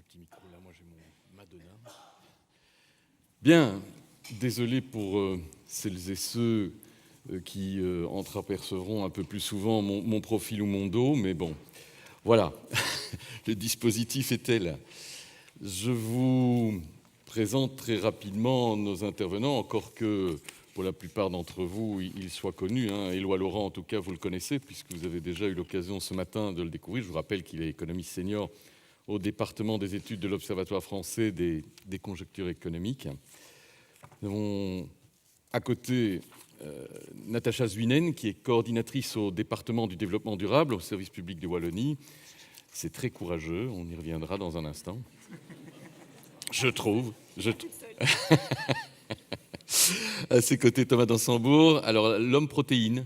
petit micro là, moi j'ai mon Madonna. Bien, désolé pour celles et ceux qui entreapercevront un peu plus souvent mon profil ou mon dos, mais bon, voilà, le dispositif est tel. Je vous présente très rapidement nos intervenants, encore que pour la plupart d'entre vous, ils soient connus. Éloi Laurent, en tout cas, vous le connaissez, puisque vous avez déjà eu l'occasion ce matin de le découvrir. Je vous rappelle qu'il est économiste senior au département des études de l'Observatoire français des conjonctures économiques. Nous avons à côté Natacha Zuinen, qui est coordinatrice au département du développement durable au service public de Wallonie. C'est très courageux, on y reviendra dans un instant. Je trouve. À ses côtés, Thomas Dansembourg. Alors, l'homme protéine,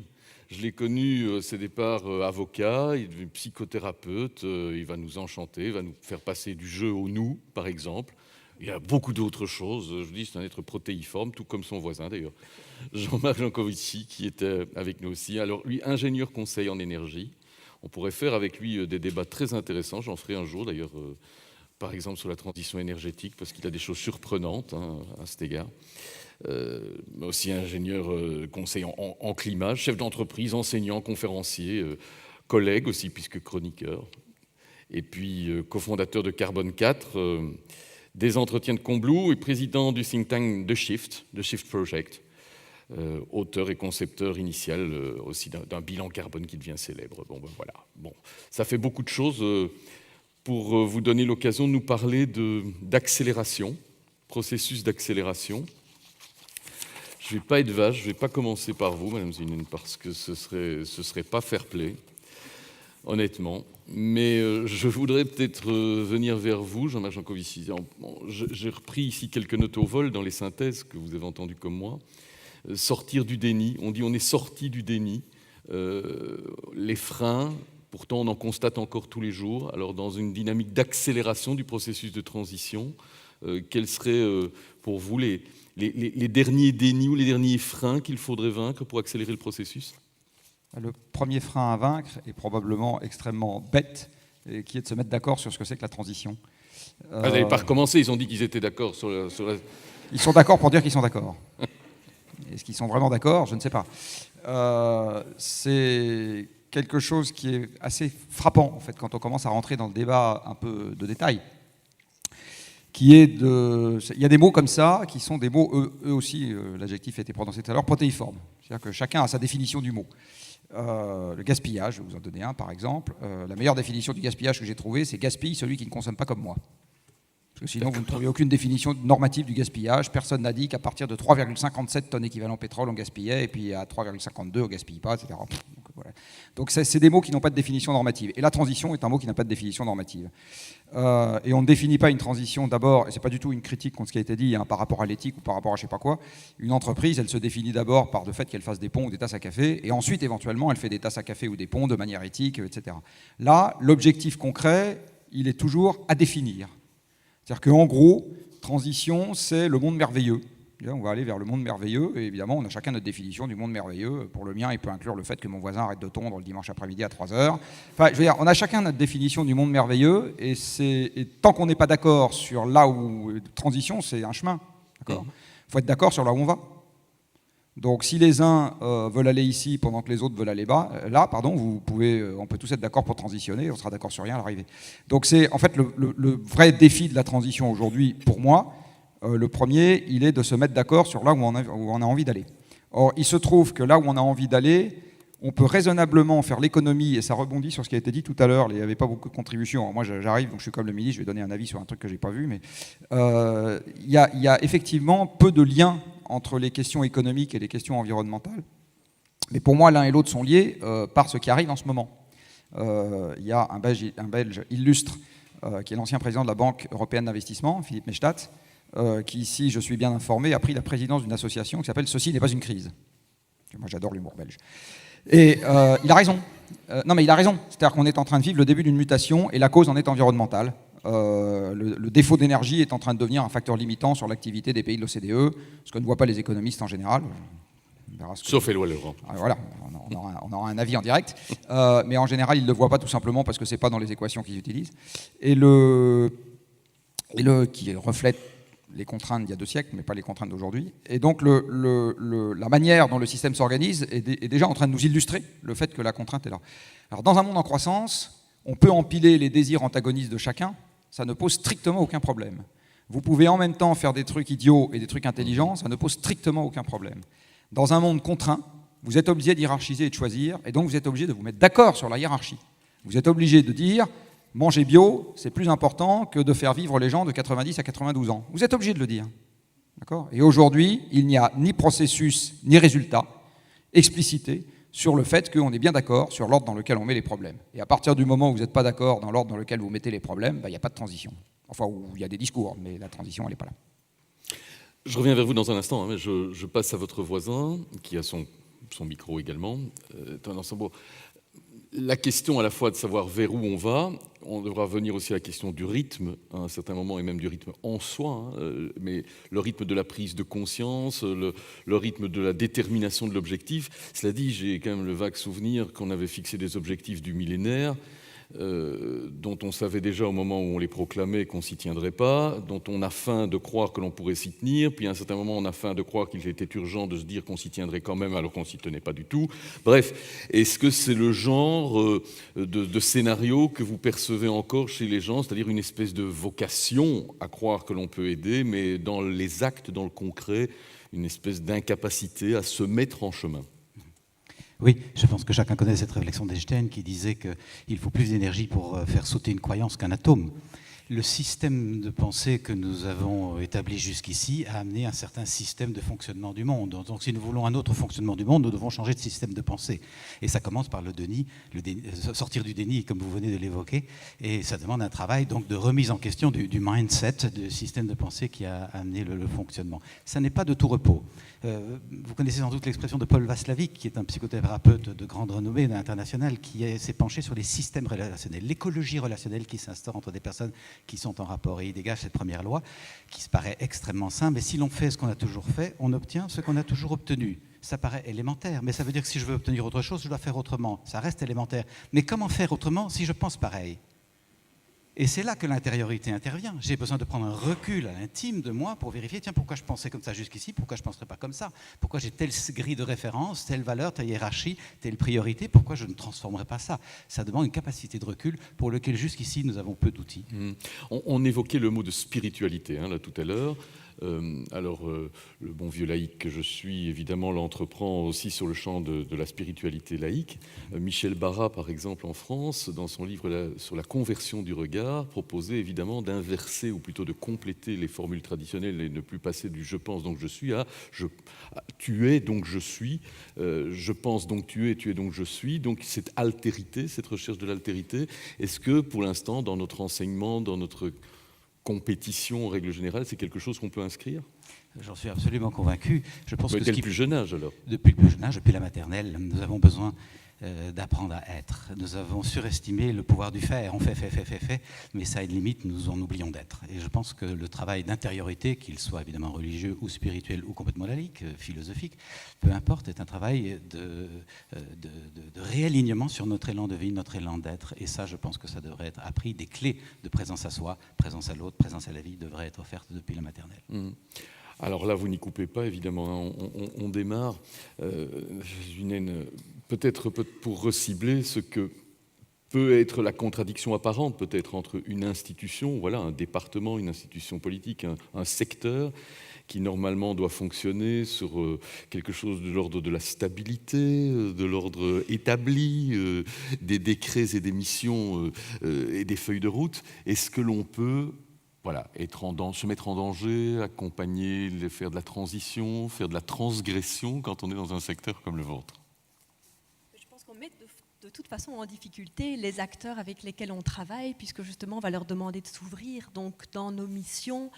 je l'ai connu, ses départs avocat, il est devenu psychothérapeute, il va nous enchanter, il va nous faire passer du jeu au nous, par exemple. Il y a beaucoup d'autres choses. Je vous dis, c'est un être protéiforme, tout comme son voisin d'ailleurs, Jean-Marc Jancovici, qui était avec nous aussi. Alors, lui, ingénieur conseil en énergie. On pourrait faire avec lui des débats très intéressants. J'en ferai un jour d'ailleurs, par exemple sur la transition énergétique, parce qu'il a des choses surprenantes à cet égard. Mais aussi ingénieur conseil en climat, chef d'entreprise, enseignant, conférencier, collègue aussi, puisque chroniqueur. Et puis cofondateur de Carbone 4, des entretiens de Combloux et président du think tank The Shift Project. Auteur et concepteur initial aussi d'un bilan carbone qui devient célèbre. Bon, ben voilà. Bon, ça fait beaucoup de choses pour vous donner l'occasion de nous parler d'accélération, processus d'accélération. Je ne vais pas être vache, je ne vais pas commencer par vous, Madame Zuinen, parce que ce serait pas fair-play, honnêtement. Mais je voudrais peut-être venir vers vous, Jean-Marc Jancovici. J'ai repris ici quelques notes au vol dans les synthèses que vous avez entendues comme moi. Sortir du déni, on dit on est sorti du déni, les freins, pourtant on en constate encore tous les jours. Alors dans une dynamique d'accélération du processus de transition, quels seraient pour vous les derniers dénis ou les derniers freins qu'il faudrait vaincre pour accélérer le processus ? Le premier frein à vaincre est probablement extrêmement bête, qui est de se mettre d'accord sur ce que c'est que la transition. Vous n'avez pas recommencé, ils ont dit qu'ils étaient d'accord sur la... Ils sont d'accord pour dire qu'ils sont d'accord. Est-ce qu'ils sont vraiment d'accord ? Je ne sais pas. C'est quelque chose qui est assez frappant, en fait, quand on commence à rentrer dans le débat un peu de détail. Il y a des mots comme ça, qui sont des mots, eux aussi, l'adjectif a été prononcé tout à l'heure, protéiformes. C'est-à-dire que chacun a sa définition du mot. Le gaspillage, je vais vous en donner un par exemple. La meilleure définition du gaspillage que j'ai trouvée, c'est gaspille celui qui ne consomme pas comme moi. Parce que sinon, vous ne trouvez aucune définition normative du gaspillage. Personne n'a dit qu'à partir de 3,57 tonnes équivalent pétrole, on gaspillait, et puis à 3,52, on ne gaspille pas, etc. Donc, voilà. Donc c'est des mots qui n'ont pas de définition normative. Et la transition est un mot qui n'a pas de définition normative. Et on ne définit pas une transition d'abord, et ce n'est pas du tout une critique contre ce qui a été dit par rapport à l'éthique ou par rapport à je ne sais pas quoi. Une entreprise, elle se définit d'abord par le fait qu'elle fasse des ponts ou des tasses à café, et ensuite, éventuellement, elle fait des tasses à café ou des ponts de manière éthique, etc. Là, l'objectif concret, il est toujours à définir. C'est-à-dire qu'en gros, transition, c'est le monde merveilleux. On va aller vers le monde merveilleux, et évidemment, on a chacun notre définition du monde merveilleux. Pour le mien, il peut inclure le fait que mon voisin arrête de tondre le dimanche après-midi à 3h. Enfin, je veux dire, on a chacun notre définition du monde merveilleux, et tant qu'on n'est pas d'accord sur là où... Transition, c'est un chemin. Il faut être d'accord sur là où on va. Donc, si les uns veulent aller ici pendant que les autres veulent aller là, on peut tous être d'accord pour transitionner, on sera d'accord sur rien à l'arrivée. Donc, c'est en fait le vrai défi de la transition aujourd'hui, pour moi. Le premier, il est de se mettre d'accord sur là où on a envie d'aller. Or, il se trouve que là où on a envie d'aller, on peut raisonnablement faire l'économie, et ça rebondit sur ce qui a été dit tout à l'heure, il n'y avait pas beaucoup de contributions. Alors moi, j'arrive, donc je suis comme le ministre, je vais donner un avis sur un truc que je n'ai pas vu, mais il y a effectivement peu de liens entre les questions économiques et les questions environnementales. Mais pour moi, l'un et l'autre sont liés par ce qui arrive en ce moment. Il y a un Belge illustre, qui est l'ancien président de la Banque européenne d'investissement, Philippe Maystadt, qui, ici, je suis bien informé, a pris la présidence d'une association qui s'appelle « Ceci n'est pas une crise ». Moi, j'adore l'humour belge. Et il a raison. Non, mais il a raison. C'est-à-dire qu'on est en train de vivre le début d'une mutation, et la cause en est environnementale. Le défaut d'énergie est en train de devenir un facteur limitant sur l'activité des pays de l'OCDE, ce que ne voient pas les économistes en général. Sauf Éloi Laurent. Voilà, on aura un avis en direct. Mais en général, ils ne le voient pas tout simplement parce que ce n'est pas dans les équations qu'ils utilisent. Et qui reflète les contraintes d'il y a 2 siècles, mais pas les contraintes d'aujourd'hui. Et donc la manière dont le système s'organise est déjà en train de nous illustrer le fait que la contrainte est là. Alors dans un monde en croissance, on peut empiler les désirs antagonistes de chacun, ça ne pose strictement aucun problème. Vous pouvez en même temps faire des trucs idiots et des trucs intelligents, ça ne pose strictement aucun problème. Dans un monde contraint, vous êtes obligé d'hiérarchiser et de choisir, et donc vous êtes obligé de vous mettre d'accord sur la hiérarchie. Vous êtes obligé de dire... Manger bio, c'est plus important que de faire vivre les gens de 90 à 92 ans. Vous êtes obligé de le dire. D'accord ? Et aujourd'hui, il n'y a ni processus ni résultat explicité sur le fait qu'on est bien d'accord sur l'ordre dans lequel on met les problèmes. Et à partir du moment où vous n'êtes pas d'accord dans l'ordre dans lequel vous mettez les problèmes, il n'y a pas de transition. Enfin, il y a des discours, mais la transition, elle n'est pas là. Je reviens vers vous dans un instant, mais je passe à votre voisin, qui a son micro également. La question à la fois de savoir vers où on devra venir aussi à la question du rythme à un certain moment, et même du rythme en soi, mais le rythme de la prise de conscience, le rythme de la détermination de l'objectif. Cela dit, j'ai quand même le vague souvenir qu'on avait fixé des objectifs du millénaire, dont on savait déjà au moment où on les proclamait qu'on ne s'y tiendrait pas, dont on a faim de croire que l'on pourrait s'y tenir, puis à un certain moment on a faim de croire qu'il était urgent de se dire qu'on s'y tiendrait quand même alors qu'on ne s'y tenait pas du tout. Bref, est-ce que c'est le genre de scénario que vous percevez encore chez les gens, c'est-à-dire une espèce de vocation à croire que l'on peut aider, mais dans les actes, dans le concret, une espèce d'incapacité à se mettre en chemin ? Oui, je pense que chacun connaît cette réflexion d'Einstein qui disait qu'il faut plus d'énergie pour faire sauter une croyance qu'un atome. Le système de pensée que nous avons établi jusqu'ici a amené un certain système de fonctionnement du monde. Donc si nous voulons un autre fonctionnement du monde, nous devons changer de système de pensée. Et ça commence par le déni, sortir du déni, comme vous venez de l'évoquer, et ça demande un travail donc, de remise en question du mindset, du système de pensée qui a amené le fonctionnement. Ça n'est pas de tout repos. Vous connaissez sans doute l'expression de Paul Václavic, qui est un psychothérapeute de grande renommée internationale, qui s'est penché sur les systèmes relationnels, l'écologie relationnelle qui s'instaure entre des personnes qui sont en rapport. Et il dégage cette première loi qui se paraît extrêmement simple. Mais si l'on fait ce qu'on a toujours fait, on obtient ce qu'on a toujours obtenu. Ça paraît élémentaire, mais ça veut dire que si je veux obtenir autre chose, je dois faire autrement. Ça reste élémentaire. Mais comment faire autrement si je pense pareil ? Et c'est là que l'intériorité intervient. J'ai besoin de prendre un recul à l'intime de moi pour vérifier, tiens, pourquoi je pensais comme ça jusqu'ici, pourquoi je ne penserais pas comme ça, pourquoi j'ai telle grille de référence, telle valeur, telle hiérarchie, telle priorité, pourquoi je ne transformerais pas ça. Ça demande une capacité de recul pour laquelle jusqu'ici nous avons peu d'outils. On évoquait le mot de spiritualité là tout à l'heure. Le bon vieux laïc que je suis, évidemment, l'entreprend aussi sur le champ de la spiritualité laïque. Michel Barra, par exemple, en France, dans son livre sur la conversion du regard, proposait évidemment d'inverser, ou plutôt de compléter les formules traditionnelles et ne plus passer du « je pense donc je suis » à « tu es donc je suis »,« je pense donc tu es donc je suis ». Donc cette altérité, cette recherche de l'altérité, est-ce que pour l'instant, dans notre enseignement, dans notre compétition en règle générale, c'est quelque chose qu'on peut inscrire ? J'en suis absolument convaincu. Je pense que dès le plus jeune âge alors. Depuis le plus jeune âge, depuis la maternelle, nous avons besoin d'apprendre à être. Nous avons surestimé le pouvoir du faire. On fait, mais ça a une limite, nous en oublions d'être. Et je pense que le travail d'intériorité, qu'il soit évidemment religieux ou spirituel ou complètement laïque, philosophique, peu importe, est un travail de réalignement sur notre élan de vie, notre élan d'être. Et ça, je pense que ça devrait être appris. Des clés de présence à soi, présence à l'autre, présence à la vie devraient être offertes depuis la maternelle. Alors là, vous n'y coupez pas, évidemment. On démarre. Peut-être pour recibler ce que peut être la contradiction apparente, peut-être, entre une institution, voilà, un département, une institution politique, un secteur, qui normalement doit fonctionner sur quelque chose de l'ordre de la stabilité, de l'ordre établi, des décrets et des missions et des feuilles de route. Est-ce que l'on peut... Voilà, se mettre en danger, accompagner, faire de la transition, faire de la transgression quand on est dans un secteur comme le vôtre ? Je pense qu'on met de toute façon en difficulté les acteurs avec lesquels on travaille, puisque justement on va leur demander de s'ouvrir. Donc dans nos missions,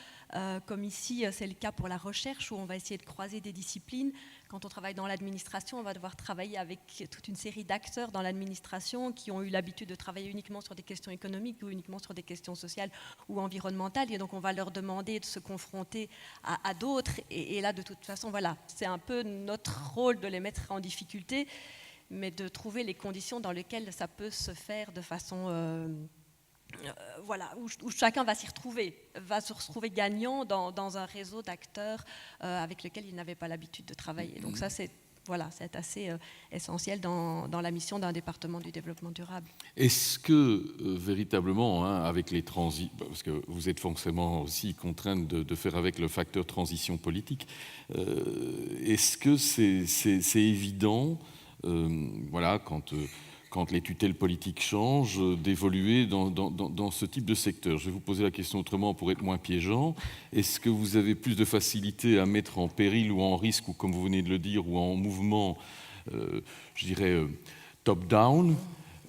comme ici c'est le cas pour la recherche, où on va essayer de croiser des disciplines. Quand on travaille dans l'administration, on va devoir travailler avec toute une série d'acteurs dans l'administration qui ont eu l'habitude de travailler uniquement sur des questions économiques ou uniquement sur des questions sociales ou environnementales. Et donc on va leur demander de se confronter à d'autres. Et là, de toute façon, voilà, c'est un peu notre rôle de les mettre en difficulté, mais de trouver les conditions dans lesquelles ça peut se faire de façon voilà, où chacun va se retrouver gagnant dans un réseau d'acteurs avec lesquels il n'avait pas l'habitude de travailler. Donc ça, c'est assez essentiel dans la mission d'un département du développement durable. Est-ce que véritablement, avec les transits, parce que vous êtes forcément aussi contrainte de faire avec le facteur transition politique, est-ce que c'est évident, quand les tutelles politiques changent, d'évoluer dans ce type de secteur? Je vais vous poser la question autrement pour être moins piégeant. Est-ce que vous avez plus de facilité à mettre en péril ou en risque, ou comme vous venez de le dire, ou en mouvement, je dirais, top-down,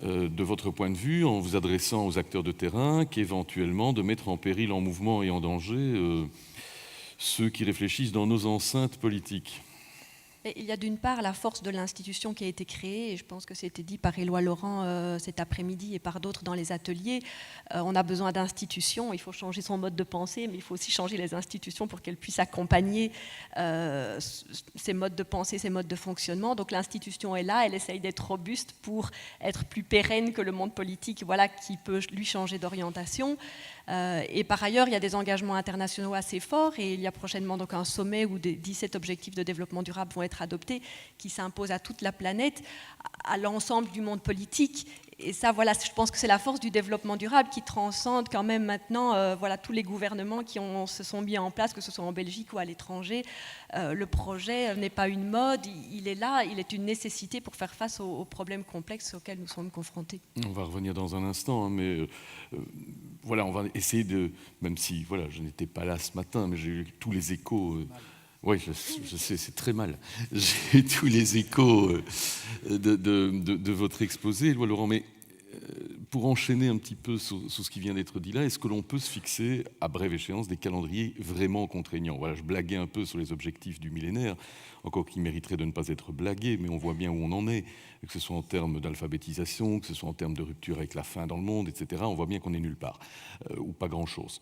de votre point de vue, en vous adressant aux acteurs de terrain, qu'éventuellement de mettre en péril, en mouvement et en danger ceux qui réfléchissent dans nos enceintes politiques? Il y a d'une part la force de l'institution qui a été créée, et je pense que c'était dit par Éloi Laurent cet après-midi et par d'autres dans les ateliers. On a besoin d'institutions, il faut changer son mode de pensée, mais il faut aussi changer les institutions pour qu'elles puissent accompagner ces modes de pensée, ces modes de fonctionnement. Donc l'institution est là, elle essaye d'être robuste pour être plus pérenne que le monde politique, qui peut lui changer d'orientation. Et par ailleurs, il y a des engagements internationaux assez forts, et il y a prochainement donc un sommet où 17 objectifs de développement durable vont être adoptés, qui s'imposent à toute la planète, à l'ensemble du monde politique. Et ça, je pense que c'est la force du développement durable qui transcende quand même maintenant tous les gouvernements qui se sont mis en place, que ce soit en Belgique ou à l'étranger. Le projet n'est pas une mode, il est là, il est une nécessité pour faire face aux problèmes complexes auxquels nous sommes confrontés. On va revenir dans un instant, mais on va essayer de... Même si je n'étais pas là ce matin, mais j'ai eu tous les échos... Oui, je sais, c'est très mal. J'ai tous les échos de votre exposé, Éloi Laurent, mais pour enchaîner un petit peu sur ce qui vient d'être dit là, est-ce que l'on peut se fixer à brève échéance des calendriers vraiment contraignants? Je blaguais un peu sur les objectifs du millénaire, encore qu'ils mériteraient de ne pas être blagués, mais on voit bien où on en est, que ce soit en termes d'alphabétisation, que ce soit en termes de rupture avec la faim dans le monde, etc. On voit bien qu'on est nulle part, ou pas grand-chose.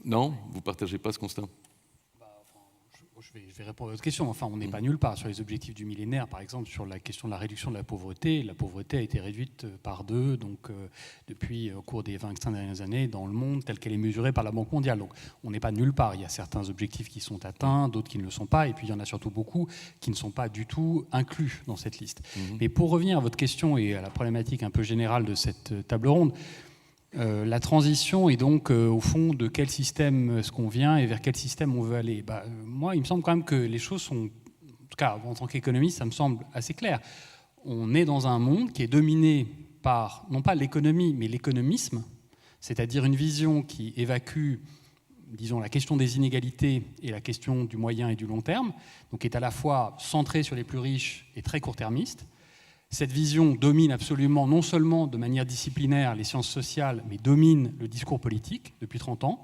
Non? Vous ne partagez pas ce constat? Je vais répondre à votre question. Enfin, on n'est pas nulle part sur les objectifs du millénaire. Par exemple, sur la question de la réduction de la pauvreté a été réduite par 2 depuis au cours des 25 dernières années dans le monde, telle qu'elle est mesurée par la Banque mondiale. Donc, on n'est pas nulle part. Il y a certains objectifs qui sont atteints, d'autres qui ne le sont pas, et puis il y en a surtout beaucoup qui ne sont pas du tout inclus dans cette liste. Mais pour revenir à votre question et à la problématique un peu générale de cette table ronde, la transition est donc au fond de quel système est-ce qu'on vient et vers quel système on veut aller. Moi, il me semble quand même que les choses sont, en tout cas en tant qu'économiste, ça me semble assez clair. On est dans un monde qui est dominé par, non pas l'économie, mais l'économisme, c'est-à-dire une vision qui évacue, disons, la question des inégalités et la question du moyen et du long terme, donc qui est à la fois centrée sur les plus riches et très court-termiste. Cette vision domine absolument, non seulement de manière disciplinaire les sciences sociales, mais domine le discours politique depuis 30 ans.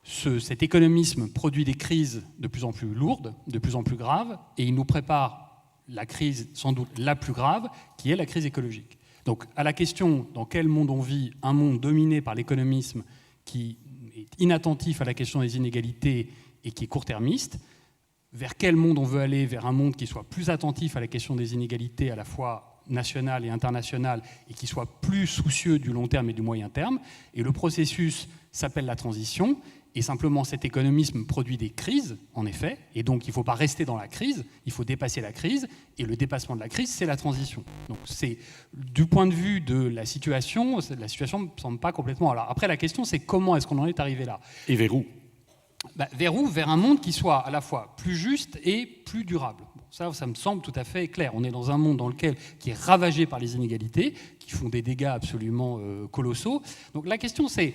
Cet économisme produit des crises de plus en plus lourdes, de plus en plus graves, et il nous prépare la crise sans doute la plus grave, qui est la crise écologique. Donc à la question dans quel monde on vit, un monde dominé par l'économisme qui est inattentif à la question des inégalités et qui est court-termiste, vers quel monde on veut aller, vers un monde qui soit plus attentif à la question des inégalités à la fois nationales et internationales et qui soit plus soucieux du long terme et du moyen terme. Et le processus s'appelle la transition. Et simplement, cet économisme produit des crises, en effet. Et donc, il ne faut pas rester dans la crise, il faut dépasser la crise. Et le dépassement de la crise, c'est la transition. Donc, c'est, du point de vue de la situation ne me semble pas complètement... Alors, après, la question, c'est comment est-ce qu'on en est arrivé là? Et vers où? Vers où? Vers un monde qui soit à la fois plus juste et plus durable. Ça me semble tout à fait clair. On est dans un monde qui est ravagé par les inégalités, qui font des dégâts absolument colossaux. Donc la question c'est,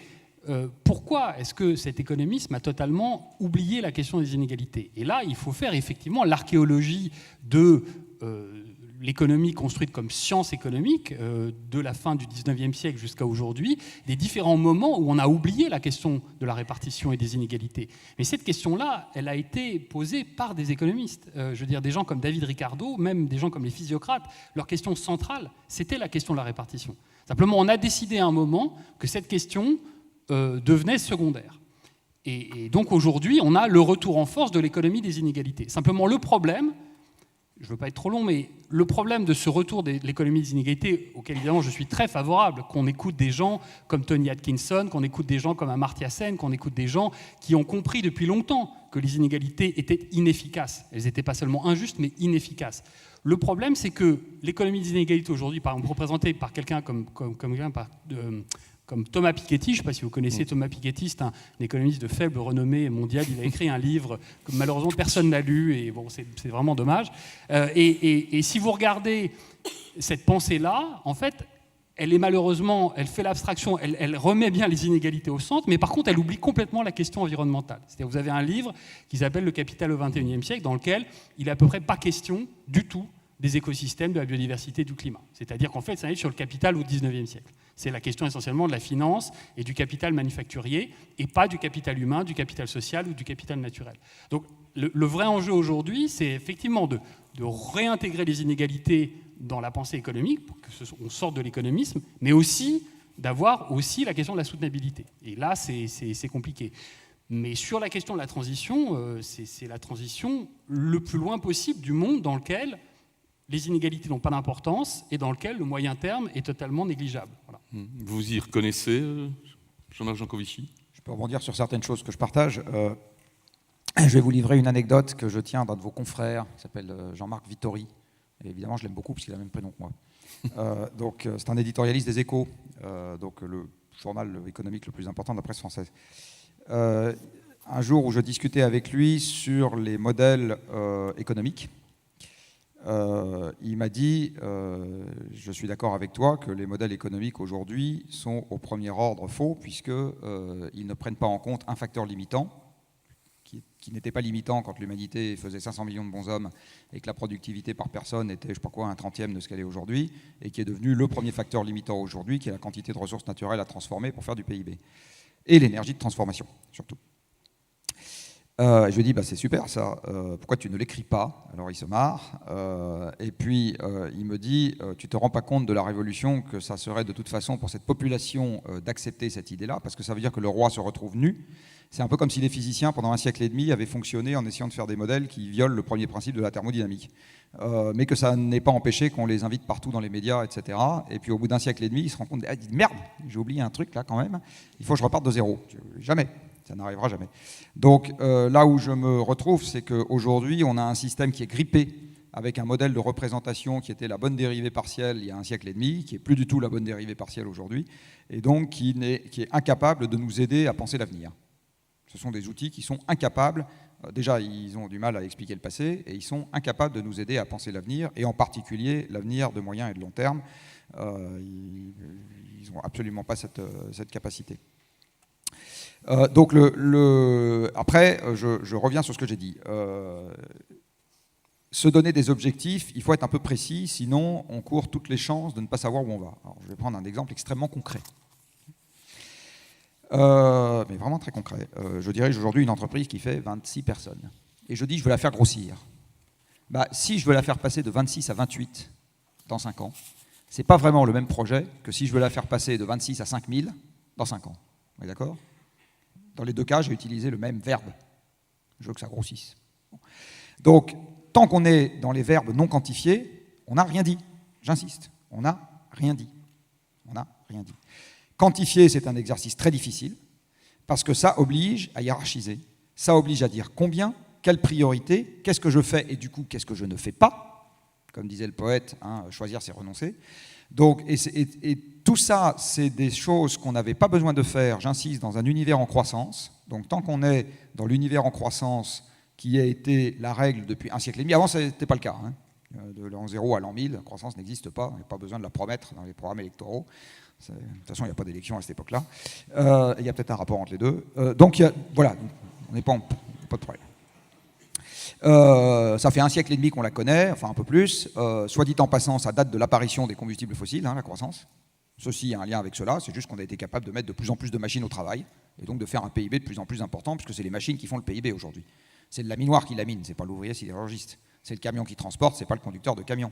pourquoi est-ce que cet économisme a totalement oublié la question des inégalités? Et là, il faut faire effectivement l'archéologie de l'économie construite comme science économique, de la fin du 19e siècle jusqu'à aujourd'hui, des différents moments où on a oublié la question de la répartition et des inégalités. Mais cette question-là, elle a été posée par des économistes. Je veux dire, des gens comme David Ricardo, même des gens comme les physiocrates, leur question centrale, c'était la question de la répartition. Simplement, on a décidé à un moment que cette question devenait secondaire. Et donc aujourd'hui, on a le retour en force de l'économie des inégalités. Simplement, le problème, je ne veux pas être trop long, mais le problème de ce retour de l'économie des inégalités, auquel évidemment je suis très favorable, qu'on écoute des gens comme Tony Atkinson, qu'on écoute des gens comme Amartya Sen, qu'on écoute des gens qui ont compris depuis longtemps que les inégalités étaient inefficaces. Elles n'étaient pas seulement injustes, mais inefficaces. Le problème, c'est que l'économie des inégalités aujourd'hui, par exemple, représentée par quelqu'un comme Thomas Piketty, je ne sais pas si vous connaissez Thomas Piketty, c'est un économiste de faible renommée mondiale. Il a écrit un livre que malheureusement personne n'a lu, et bon, c'est vraiment dommage. Et si vous regardez cette pensée-là, en fait, elle est malheureusement, elle fait l'abstraction, elle remet bien les inégalités au centre, mais par contre, elle oublie complètement la question environnementale. C'est-à-dire, vous avez un livre qui s'appelle Le Capital au XXIe siècle, dans lequel il n'est à peu près pas question du tout des écosystèmes, de la biodiversité, du climat. C'est-à-dire qu'en fait, ça est sur le capital au XIXe siècle. C'est la question essentiellement de la finance et du capital manufacturier, et pas du capital humain, du capital social ou du capital naturel. Donc le vrai enjeu aujourd'hui, c'est effectivement de réintégrer les inégalités dans la pensée économique, pour qu'on sorte de l'économisme, mais aussi d'avoir aussi la question de la soutenabilité. Et là, c'est compliqué. Mais sur la question de la transition, c'est la transition le plus loin possible du monde dans lequel les inégalités n'ont pas d'importance et dans lequel le moyen terme est totalement négligeable. Voilà. Vous y reconnaissez, Jean-Marc Jancovici ? Je peux rebondir sur certaines choses que je partage. Je vais vous livrer une anecdote que je tiens d'un de vos confrères, qui s'appelle Jean-Marc Vittori. Et évidemment, je l'aime beaucoup parce qu'il a le même prénom que moi. Donc, c'est un éditorialiste des Échos, donc le journal économique le plus important de la presse française. Un jour où je discutais avec lui sur les modèles économiques, il m'a dit je suis d'accord avec toi que les modèles économiques aujourd'hui sont au premier ordre faux, puisqu'ils ne prennent pas en compte un facteur limitant, qui n'était pas limitant quand l'humanité faisait 500 millions de bonshommes et que la productivité par personne était, je sais pas quoi, 1/30 de ce qu'elle est aujourd'hui, et qui est devenu le premier facteur limitant aujourd'hui, qui est la quantité de ressources naturelles à transformer pour faire du PIB. Et l'énergie de transformation, surtout. Je lui ai dit, bah, c'est super ça, pourquoi tu ne l'écris pas? Alors il se marre, et puis il me dit, tu te rends pas compte de la révolution que ça serait de toute façon pour cette population d'accepter cette idée-là, parce que ça veut dire que le roi se retrouve nu. C'est un peu comme si les physiciens, pendant un siècle et demi, avaient fonctionné en essayant de faire des modèles qui violent le premier principe de la thermodynamique. Mais que ça n'ait pas empêché qu'on les invite partout dans les médias, etc. Et puis au bout d'un siècle et demi, ils se rendent compte, ah, merde, j'ai oublié un truc là quand même, il faut que je reparte de zéro. Jamais. Ça n'arrivera jamais. Donc là où je me retrouve, c'est qu'aujourd'hui, on a un système qui est grippé avec un modèle de représentation qui était la bonne dérivée partielle il y a un siècle et demi, qui n'est plus du tout la bonne dérivée partielle aujourd'hui, et donc qui est incapable de nous aider à penser l'avenir. Ce sont des outils qui sont incapables, déjà ils ont du mal à expliquer le passé, et ils sont incapables de nous aider à penser l'avenir, et en particulier l'avenir de moyen et de long terme. Ils n'ont absolument pas cette capacité. Donc après, je reviens sur ce que j'ai dit. Se donner des objectifs, il faut être un peu précis, sinon on court toutes les chances de ne pas savoir où on va. Alors, je vais prendre un exemple extrêmement concret. Mais vraiment très concret. Je dirige aujourd'hui une entreprise qui fait 26 personnes. Et je dis, je veux la faire grossir. Bah, si je veux la faire passer de 26 à 28 dans 5 ans, ce n'est pas vraiment le même projet que si je veux la faire passer de 26 à 5000 dans 5 ans. Vous êtes d'accord ? Dans les deux cas, j'ai utilisé le même verbe. Je veux que ça grossisse. Donc, tant qu'on est dans les verbes non quantifiés, on n'a rien dit. J'insiste, on n'a rien dit. On n'a rien dit. Quantifier, c'est un exercice très difficile, parce que ça oblige à hiérarchiser. Ça oblige à dire combien, quelle priorité, qu'est-ce que je fais et du coup, qu'est-ce que je ne fais pas. Comme disait le poète, hein, choisir, c'est renoncer. Donc, et tout ça, c'est des choses qu'on n'avait pas besoin de faire, j'insiste, dans un univers en croissance. Donc tant qu'on est dans l'univers en croissance qui a été la règle depuis un siècle et demi, avant ce n'était pas le cas. Hein. De l'an 0 à l'an 1000, la croissance n'existe pas, on n'a pas besoin de la promettre dans les programmes électoraux. De toute façon, il n'y a pas d'élection à cette époque-là. Il y a peut-être un rapport entre les deux. Donc voilà, on n'est pas de problème. Ça fait un siècle et demi qu'on la connaît, enfin un peu plus. Soit dit en passant, ça date de l'apparition des combustibles fossiles, hein, la croissance. Ceci a un lien avec cela, c'est juste qu'on a été capable de mettre de plus en plus de machines au travail, et donc de faire un PIB de plus en plus important, puisque c'est les machines qui font le PIB aujourd'hui. C'est le laminoir qui lamine, c'est pas l'ouvrier sidérurgiste. C'est le camion qui transporte, c'est pas le conducteur de camion.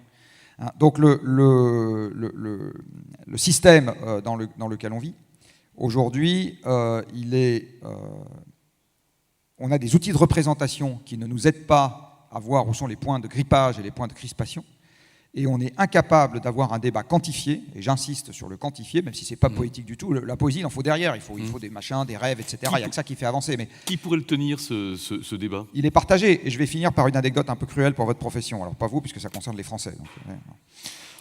Hein, donc le système dans lequel on vit, aujourd'hui, on a des outils de représentation qui ne nous aident pas à voir où sont les points de grippage et les points de crispation. Et on est incapable d'avoir un débat quantifié, et j'insiste sur le quantifié, même si ce n'est pas poétique du tout. La poésie, il en faut derrière, il faut des machins, des rêves, etc. Il n'y a que ça qui fait avancer. Mais qui pourrait le tenir, ce débat? il est partagé, et je vais finir par une anecdote un peu cruelle pour votre profession. Alors pas vous, puisque ça concerne les Français. Donc,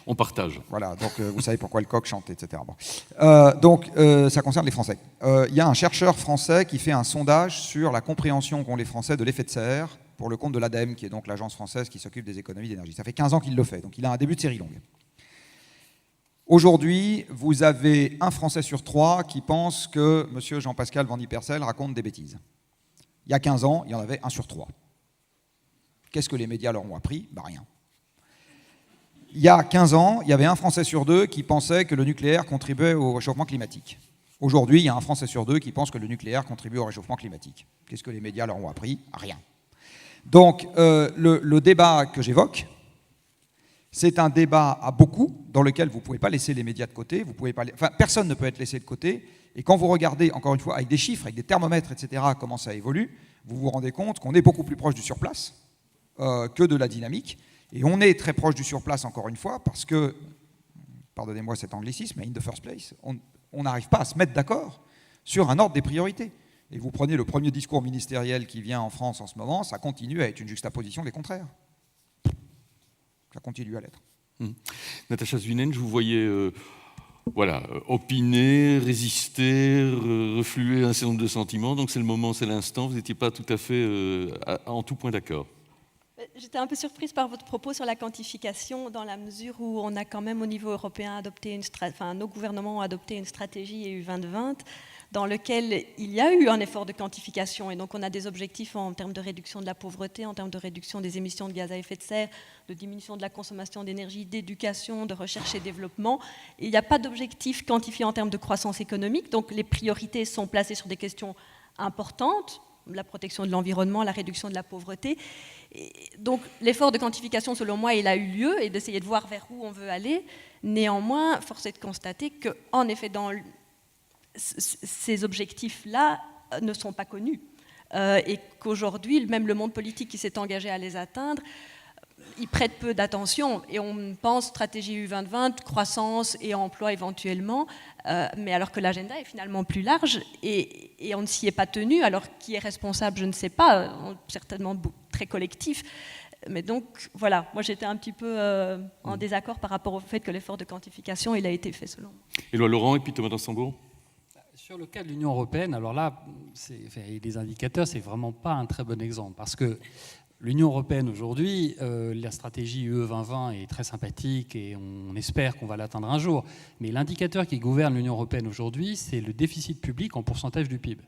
on partage. Voilà, donc vous savez pourquoi le coq chante, etc. Bon. Ça concerne les Français. Il y a un chercheur français qui fait un sondage sur la compréhension qu'ont les Français de l'effet de serre pour le compte de l'ADEME, qui est donc l'agence française qui s'occupe des économies d'énergie. Ça fait 15 ans qu'il le fait, donc il a un début de série longue. Aujourd'hui, vous avez un Français sur 3 qui pense que M. Jean-Pascal Van Diepersel raconte des bêtises. Il y a 15 ans, il y en avait 1 sur 3. Qu'est-ce que les médias leur ont appris? Rien. Il y a 15 ans, il y avait un Français sur 2 qui pensait que le nucléaire contribuait au réchauffement climatique. Aujourd'hui, il y a un Français sur 2 qui pense que le nucléaire contribue au réchauffement climatique. Qu'est-ce que les médias leur ont appris? Rien. Donc, le débat que j'évoque, c'est un débat à beaucoup, dans lequel vous ne pouvez pas laisser les médias de côté, vous pouvez pas, personne ne peut être laissé de côté, et quand vous regardez, encore une fois, avec des chiffres, avec des thermomètres, etc., comment ça évolue, vous vous rendez compte qu'on est beaucoup plus proche du surplace que de la dynamique, et on est très proche du surplace, encore une fois, parce que, pardonnez-moi cet anglicisme, mais in the first place, on n'arrive pas à se mettre d'accord sur un ordre des priorités. Et vous prenez le premier discours ministériel qui vient en France en ce moment, ça continue à être une juxtaposition des contraires. Ça continue à l'être. Natacha Suinen, je vous voyais opiner, résister, refluer un certain nombre de sentiments. Donc c'est le moment, c'est l'instant. Vous n'étiez pas tout à fait en tout point d'accord. J'étais un peu surprise par votre propos sur la quantification, dans la mesure où on a quand même au niveau européen adopté nos gouvernements ont adopté une stratégie EU 2020 dans lequel il y a eu un effort de quantification. Et donc on a des objectifs en termes de réduction de la pauvreté, en termes de réduction des émissions de gaz à effet de serre, de diminution de la consommation d'énergie, d'éducation, de recherche et développement. Et il n'y a pas d'objectif quantifié en termes de croissance économique. Donc les priorités sont placées sur des questions importantes, la protection de l'environnement, la réduction de la pauvreté. Et donc l'effort de quantification, selon moi, il a eu lieu et d'essayer de voir vers où on veut aller. Néanmoins, force est de constater qu'en effet, ces objectifs-là ne sont pas connus et qu'aujourd'hui, même le monde politique qui s'est engagé à les atteindre, il prête peu d'attention et on pense stratégie EU 2020, croissance et emploi éventuellement, mais alors que l'agenda est finalement plus large et on ne s'y est pas tenu. Alors qui est responsable, je ne sais pas, certainement très collectif. Mais donc voilà, moi j'étais un petit peu en désaccord par rapport au fait que l'effort de quantification il a été fait selon moi. Éloi Laurent et puis Thomas Dansembourg. Sur le cas de l'Union européenne, alors là, les indicateurs, c'est vraiment pas un très bon exemple parce que l'Union européenne aujourd'hui, la stratégie UE 2020 est très sympathique et on espère qu'on va l'atteindre un jour. Mais l'indicateur qui gouverne l'Union européenne aujourd'hui, c'est le déficit public en pourcentage du PIB.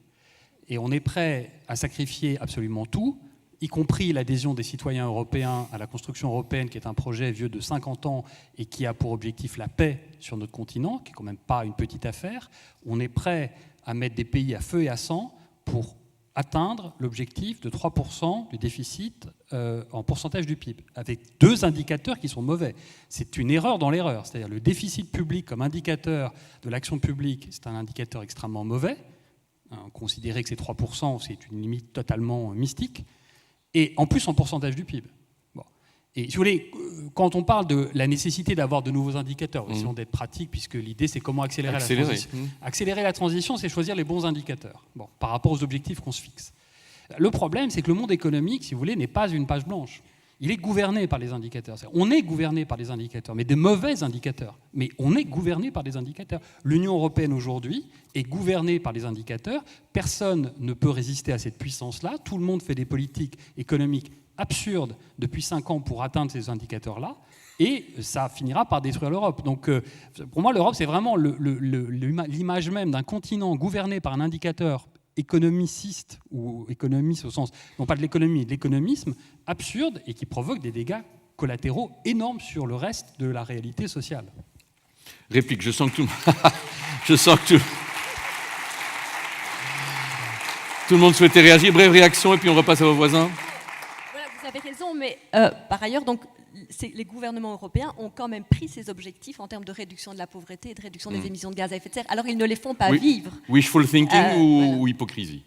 Et on est prêt à sacrifier absolument tout, y compris l'adhésion des citoyens européens à la construction européenne, qui est un projet vieux de 50 ans et qui a pour objectif la paix sur notre continent, qui n'est quand même pas une petite affaire. On est prêt à mettre des pays à feu et à sang pour atteindre l'objectif de 3% du déficit en pourcentage du PIB, avec 2 indicateurs qui sont mauvais. C'est une erreur dans l'erreur, c'est-à-dire le déficit public comme indicateur de l'action publique, c'est un indicateur extrêmement mauvais. Considérer que c'est 3%, c'est une limite totalement mystique. Et en plus en pourcentage du PIB. Bon. Et si vous voulez, quand on parle de la nécessité d'avoir de nouveaux indicateurs, essayons d'être pratiques, puisque l'idée c'est comment accélérer la transition. Accélérer la transition, c'est choisir les bons indicateurs par rapport aux objectifs qu'on se fixe. Le problème, c'est que le monde économique, si vous voulez, n'est pas une page blanche. Il est gouverné par les indicateurs. On est gouverné par les indicateurs, mais des mauvais indicateurs. Mais on est gouverné par des indicateurs. L'Union européenne aujourd'hui est gouvernée par les indicateurs. Personne ne peut résister à cette puissance-là. Tout le monde fait des politiques économiques absurdes depuis 5 ans pour atteindre ces indicateurs-là. Et ça finira par détruire l'Europe. Donc, pour moi, l'Europe, c'est vraiment l'image même d'un continent gouverné par un indicateur économiciste ou économiste au sens, non pas de l'économie, de l'économisme absurde et qui provoque des dégâts collatéraux énormes sur le reste de la réalité sociale. Réplique, je sens que tout le monde souhaitait réagir. Brève réaction et puis on repasse à vos voisins. Voilà, vous avez raison, mais par ailleurs, donc, les gouvernements européens ont quand même pris ces objectifs en termes de réduction de la pauvreté et de réduction des émissions de gaz à effet de serre. Alors ils ne les font pas vivre. Wishful thinking ou hypocrisie?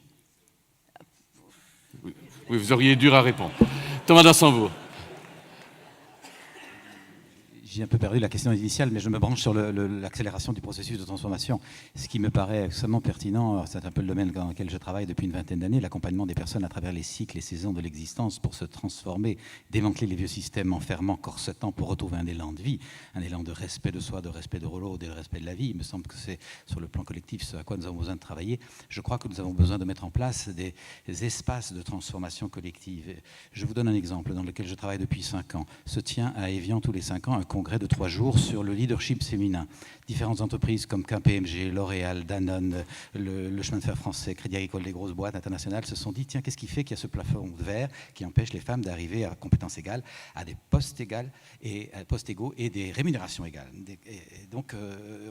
Oui, vous auriez dur à répondre. Thomas d'Assembourg. J'ai un peu perdu la question initiale, mais je me branche sur l'accélération du processus de transformation. Ce qui me paraît extrêmement pertinent, c'est un peu le domaine dans lequel je travaille depuis une vingtaine d'années, l'accompagnement des personnes à travers les cycles et saisons de l'existence pour se transformer, démanteler les vieux systèmes enfermants, corsetants pour retrouver un élan de vie, un élan de respect de soi, de respect de l'autre, de respect de la vie. Il me semble que c'est sur le plan collectif ce à quoi nous avons besoin de travailler. Je crois que nous avons besoin de mettre en place des espaces de transformation collective. Je vous donne un exemple dans lequel je travaille depuis 5 ans. Se tient à Évian tous les 5 ans un congrès de 3 jours sur le leadership féminin. Différentes entreprises comme KPMG, L'Oréal, Danone, le chemin de fer français, Crédit Agricole, les grosses boîtes internationales se sont dit, tiens, qu'est-ce qui fait qu'il y a ce plafond de verre qui empêche les femmes d'arriver à compétences égales, à des postes égaux et des rémunérations égales. Et donc,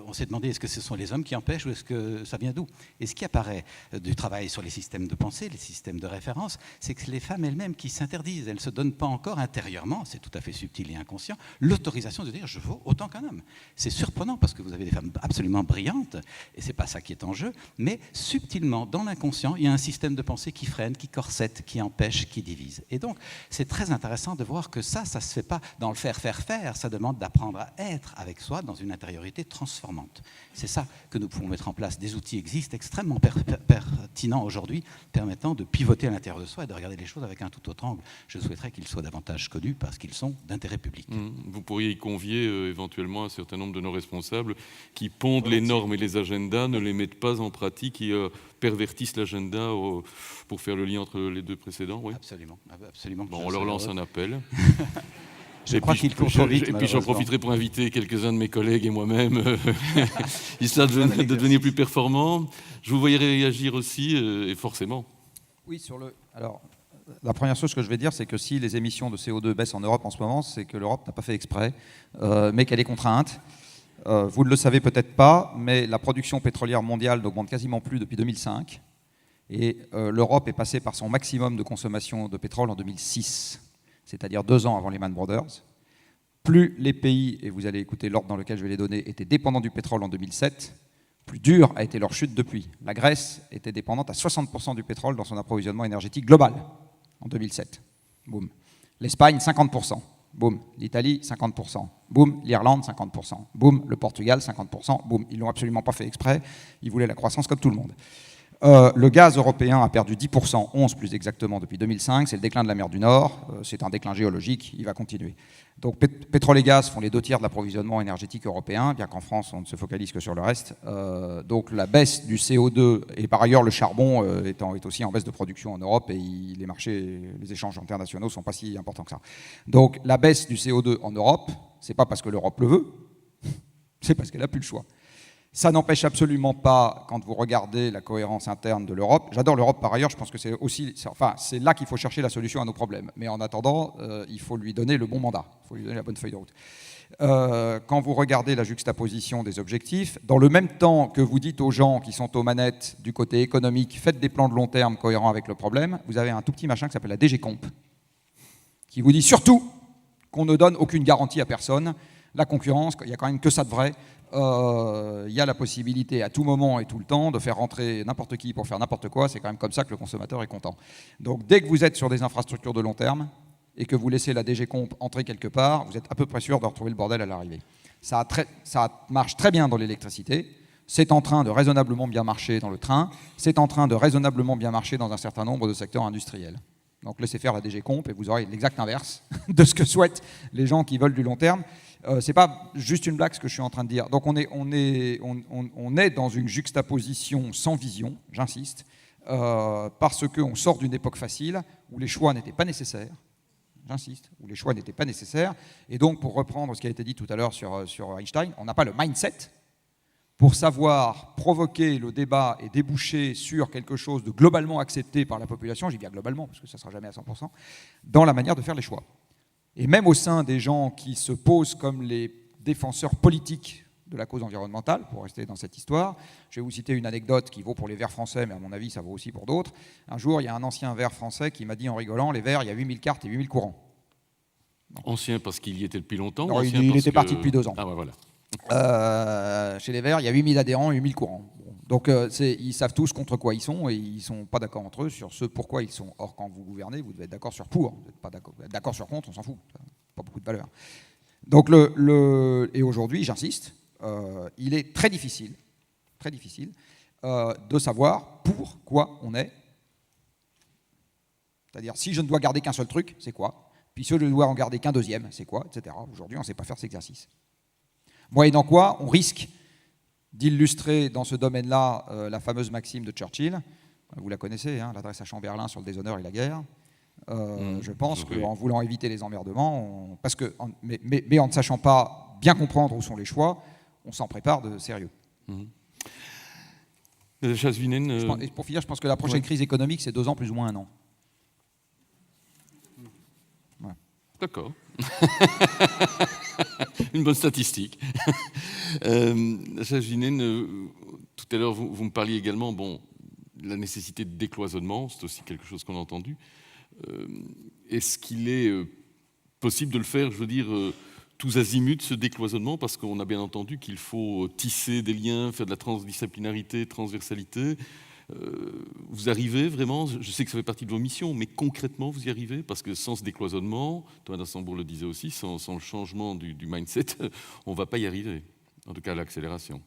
on s'est demandé, est-ce que ce sont les hommes qui empêchent ou est-ce que ça vient d'où? Et ce qui apparaît du travail sur les systèmes de pensée, les systèmes de référence, c'est que les femmes elles-mêmes qui s'interdisent, elles ne se donnent pas encore intérieurement, c'est tout à fait subtil et inconscient, l'autorisation de dire je vaux autant qu'un homme. C'est surprenant parce que vous avez des femmes absolument brillantes, et c'est pas ça qui est en jeu, mais subtilement, dans l'inconscient, il y a un système de pensée qui freine, qui corsette, qui empêche, qui divise. Et donc, c'est très intéressant de voir que ça se fait pas dans le faire, ça demande d'apprendre à être avec soi dans une intériorité transformante. C'est ça que nous pouvons mettre en place. Des outils existent extrêmement pertinents aujourd'hui, permettant de pivoter à l'intérieur de soi et de regarder les choses avec un tout autre angle. Je souhaiterais qu'ils soient davantage connus parce qu'ils sont d'intérêt public. Vous pourriez y convier éventuellement un certain nombre de nos responsables qui pondent les normes et les agendas, ne les mettent pas en pratique et pervertissent l'agenda pour faire le lien entre les deux précédents. Oui. Absolument. Bon, on leur lance un appel. Je crois qu'il court trop vite. Et puis j'en profiterai pour inviter quelques-uns de mes collègues et moi-même, histoire de devenir plus performant. Je vous voyais réagir aussi, et forcément. Oui, alors, la première chose que je vais dire, c'est que si les émissions de CO2 baissent en Europe en ce moment, c'est que l'Europe n'a pas fait exprès, mais qu'elle est contrainte. Vous ne le savez peut-être pas, mais la production pétrolière mondiale n'augmente quasiment plus depuis 2005. Et l'Europe est passée par son maximum de consommation de pétrole en 2006. C'est-à-dire 2 ans avant Lehman Brothers. Plus les pays, et vous allez écouter l'ordre dans lequel je vais les donner, étaient dépendants du pétrole en 2007, plus dure a été leur chute depuis. La Grèce était dépendante à 60% du pétrole dans son approvisionnement énergétique global en 2007. Boum. L'Espagne, 50%. Boum. L'Italie, 50%. Boum. L'Irlande, 50%. Boum. Le Portugal, 50%. Boum. Ils ne l'ont absolument pas fait exprès. Ils voulaient la croissance comme tout le monde. Le gaz européen a perdu 10%, 11 plus exactement, depuis 2005. C'est le déclin de la mer du Nord. C'est un déclin géologique. Il va continuer. Donc pétrole et gaz font les 2 tiers de l'approvisionnement énergétique européen, bien qu'en France, on ne se focalise que sur le reste. Donc la baisse du CO2, et par ailleurs le charbon est aussi en baisse de production en Europe, et les marchés, les échanges internationaux ne sont pas si importants que ça. Donc la baisse du CO2 en Europe, ce n'est pas parce que l'Europe le veut, c'est parce qu'elle n'a plus le choix. Ça n'empêche absolument pas, quand vous regardez la cohérence interne de l'Europe, j'adore l'Europe par ailleurs, je pense que c'est là qu'il faut chercher la solution à nos problèmes. Mais en attendant, il faut lui donner le bon mandat, il faut lui donner la bonne feuille de route. Quand vous regardez la juxtaposition des objectifs, dans le même temps que vous dites aux gens qui sont aux manettes du côté économique, faites des plans de long terme cohérents avec le problème, vous avez un tout petit machin qui s'appelle la DGComp, qui vous dit surtout qu'on ne donne aucune garantie à personne. La concurrence, il n'y a quand même que ça de vrai. Il y a la possibilité à tout moment et tout le temps de faire rentrer n'importe qui pour faire n'importe quoi. C'est quand même comme ça que le consommateur est content. Donc dès que vous êtes sur des infrastructures de long terme et que vous laissez la DGComp entrer quelque part, vous êtes à peu près sûr de retrouver le bordel à l'arrivée. Ça marche très bien dans l'électricité. C'est en train de raisonnablement bien marcher dans le train. C'est en train de raisonnablement bien marcher dans un certain nombre de secteurs industriels. Donc laissez faire la DGComp et vous aurez l'exact inverse de ce que souhaitent les gens qui veulent du long terme. C'est pas juste une blague ce que je suis en train de dire. Donc on est dans une juxtaposition sans vision, j'insiste, parce qu'on sort d'une époque facile où les choix n'étaient pas nécessaires. J'insiste, où les choix n'étaient pas nécessaires. Et donc, pour reprendre ce qui a été dit tout à l'heure sur Einstein, on n'a pas le mindset pour savoir provoquer le débat et déboucher sur quelque chose de globalement accepté par la population, j'ai bien globalement, parce que ça ne sera jamais à 100%, dans la manière de faire les choix. Et même au sein des gens qui se posent comme les défenseurs politiques de la cause environnementale, pour rester dans cette histoire, je vais vous citer une anecdote qui vaut pour les Verts français, mais à mon avis, ça vaut aussi pour d'autres. Un jour, il y a un ancien Vert français qui m'a dit en rigolant, les Verts, il y a 8000 cartes et 8000 courants. Ancien parce qu'il y était depuis longtemps? Non, il était parti depuis 2 ans. Ah ouais, voilà. Chez les Verts, il y a 8000 adhérents et 8000 courants. Bon, Donc ils savent tous contre quoi ils sont et ils ne sont pas d'accord entre eux sur ce pourquoi ils sont. Or, quand vous gouvernez, vous devez être d'accord sur pour. Vous n'êtes pas d'accord sur contre, on s'en fout. Ça n'a pas beaucoup de valeur. Donc et aujourd'hui, j'insiste, il est très difficile de savoir pourquoi on est. C'est-à-dire, si je ne dois garder qu'un seul truc, c'est quoi? Puis si je ne dois en garder qu'un deuxième, c'est quoi? Etc. Aujourd'hui, on ne sait pas faire cet exercice. Moyennant quoi, on risque d'illustrer dans ce domaine-là la fameuse maxime de Churchill. Vous la connaissez, hein, l'adresse à Chamberlain sur le déshonneur et la guerre. Je pense qu'en voulant éviter les emmerdements, mais en ne sachant pas bien comprendre où sont les choix, on s'en prépare de sérieux. Jasvinen, pour finir, je pense que la prochaine crise économique, c'est 2 ans plus ou moins 1 an. Ouais. D'accord. Une bonne statistique. Jasvinen, tout à l'heure, vous me parliez également de la nécessité de décloisonnement, c'est aussi quelque chose qu'on a entendu. Est-ce qu'il est possible de le faire, je veux dire, tous azimuts, ce décloisonnement, parce qu'on a bien entendu qu'il faut tisser des liens, faire de la transdisciplinarité, transversalité. Vous arrivez vraiment, je sais que ça fait partie de vos missions, mais concrètement, vous y arrivez? Parce que sans ce décloisonnement, Thomas d'Assembourg le disait aussi, sans le changement du mindset, on ne va pas y arriver, en tout cas à l'accélération.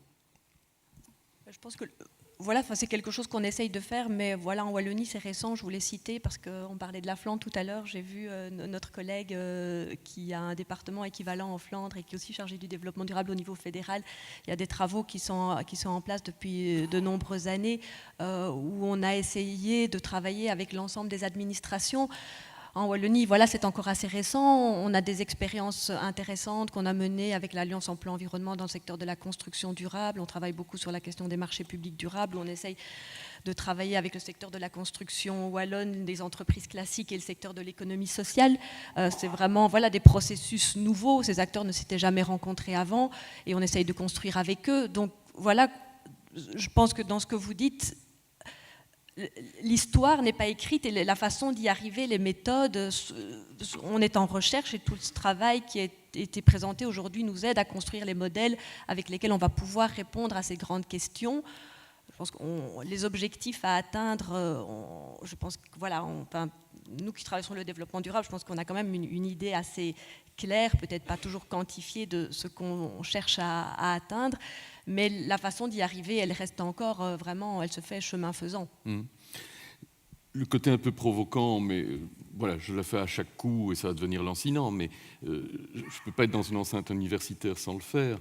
Je pense que voilà, c'est quelque chose qu'on essaye de faire, mais voilà, en Wallonie, c'est récent, je voulais citer, parce qu'on parlait de la Flandre tout à l'heure, j'ai vu notre collègue qui a un département équivalent en Flandre et qui est aussi chargé du développement durable au niveau fédéral. Il y a des travaux qui sont en place depuis de nombreuses années, où on a essayé de travailler avec l'ensemble des administrations. En Wallonie, voilà, c'est encore assez récent. On a des expériences intéressantes qu'on a menées avec l'Alliance Emploi-Environnement dans le secteur de la construction durable. On travaille beaucoup sur la question des marchés publics durables. On essaye de travailler avec le secteur de la construction wallonne, des entreprises classiques et le secteur de l'économie sociale. C'est vraiment des processus nouveaux. Ces acteurs ne s'étaient jamais rencontrés avant et on essaye de construire avec eux. Donc voilà, je pense que dans ce que vous dites, l'histoire n'est pas écrite et la façon d'y arriver, les méthodes, on est en recherche et tout ce travail qui a été présenté aujourd'hui nous aide à construire les modèles avec lesquels on va pouvoir répondre à ces grandes questions. Je pense que les objectifs à atteindre, je pense que nous qui travaillons sur le développement durable, je pense qu'on a quand même une idée assez claire, peut-être pas toujours quantifiée de ce qu'on cherche à atteindre, mais la façon d'y arriver, elle reste encore vraiment, elle se fait chemin faisant. Le côté un peu provoquant, mais voilà, je le fais à chaque coup et ça va devenir lancinant, mais je ne peux pas être dans une enceinte universitaire sans le faire.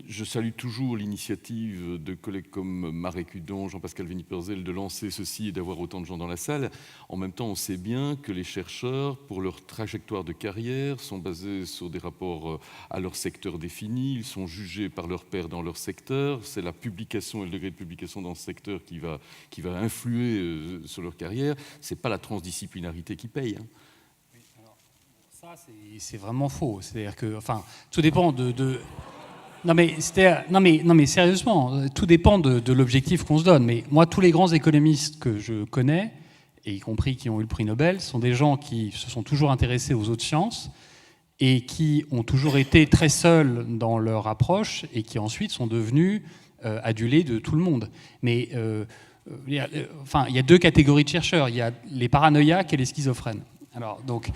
Je salue toujours l'initiative de collègues comme Marek Hudon, Jean-Pascal Veniperzel de lancer ceci et d'avoir autant de gens dans la salle. En même temps, on sait bien que les chercheurs, pour leur trajectoire de carrière, sont basés sur des rapports à leur secteur défini, ils sont jugés par leurs pairs dans leur secteur, c'est la publication et le degré de publication dans ce secteur qui va influer sur leur carrière, c'est pas la transdisciplinarité qui paye. Ça, c'est vraiment faux. C'est-à-dire que, tout dépend de... Non mais sérieusement, tout dépend de l'objectif qu'on se donne. Mais moi, tous les grands économistes que je connais, et y compris qui ont eu le prix Nobel, sont des gens qui se sont toujours intéressés aux autres sciences et qui ont toujours été très seuls dans leur approche et qui ensuite sont devenus adulés de tout le monde. Mais il y a 2 catégories de chercheurs. Il y a les paranoïaques et les schizophrènes. Alors, donc...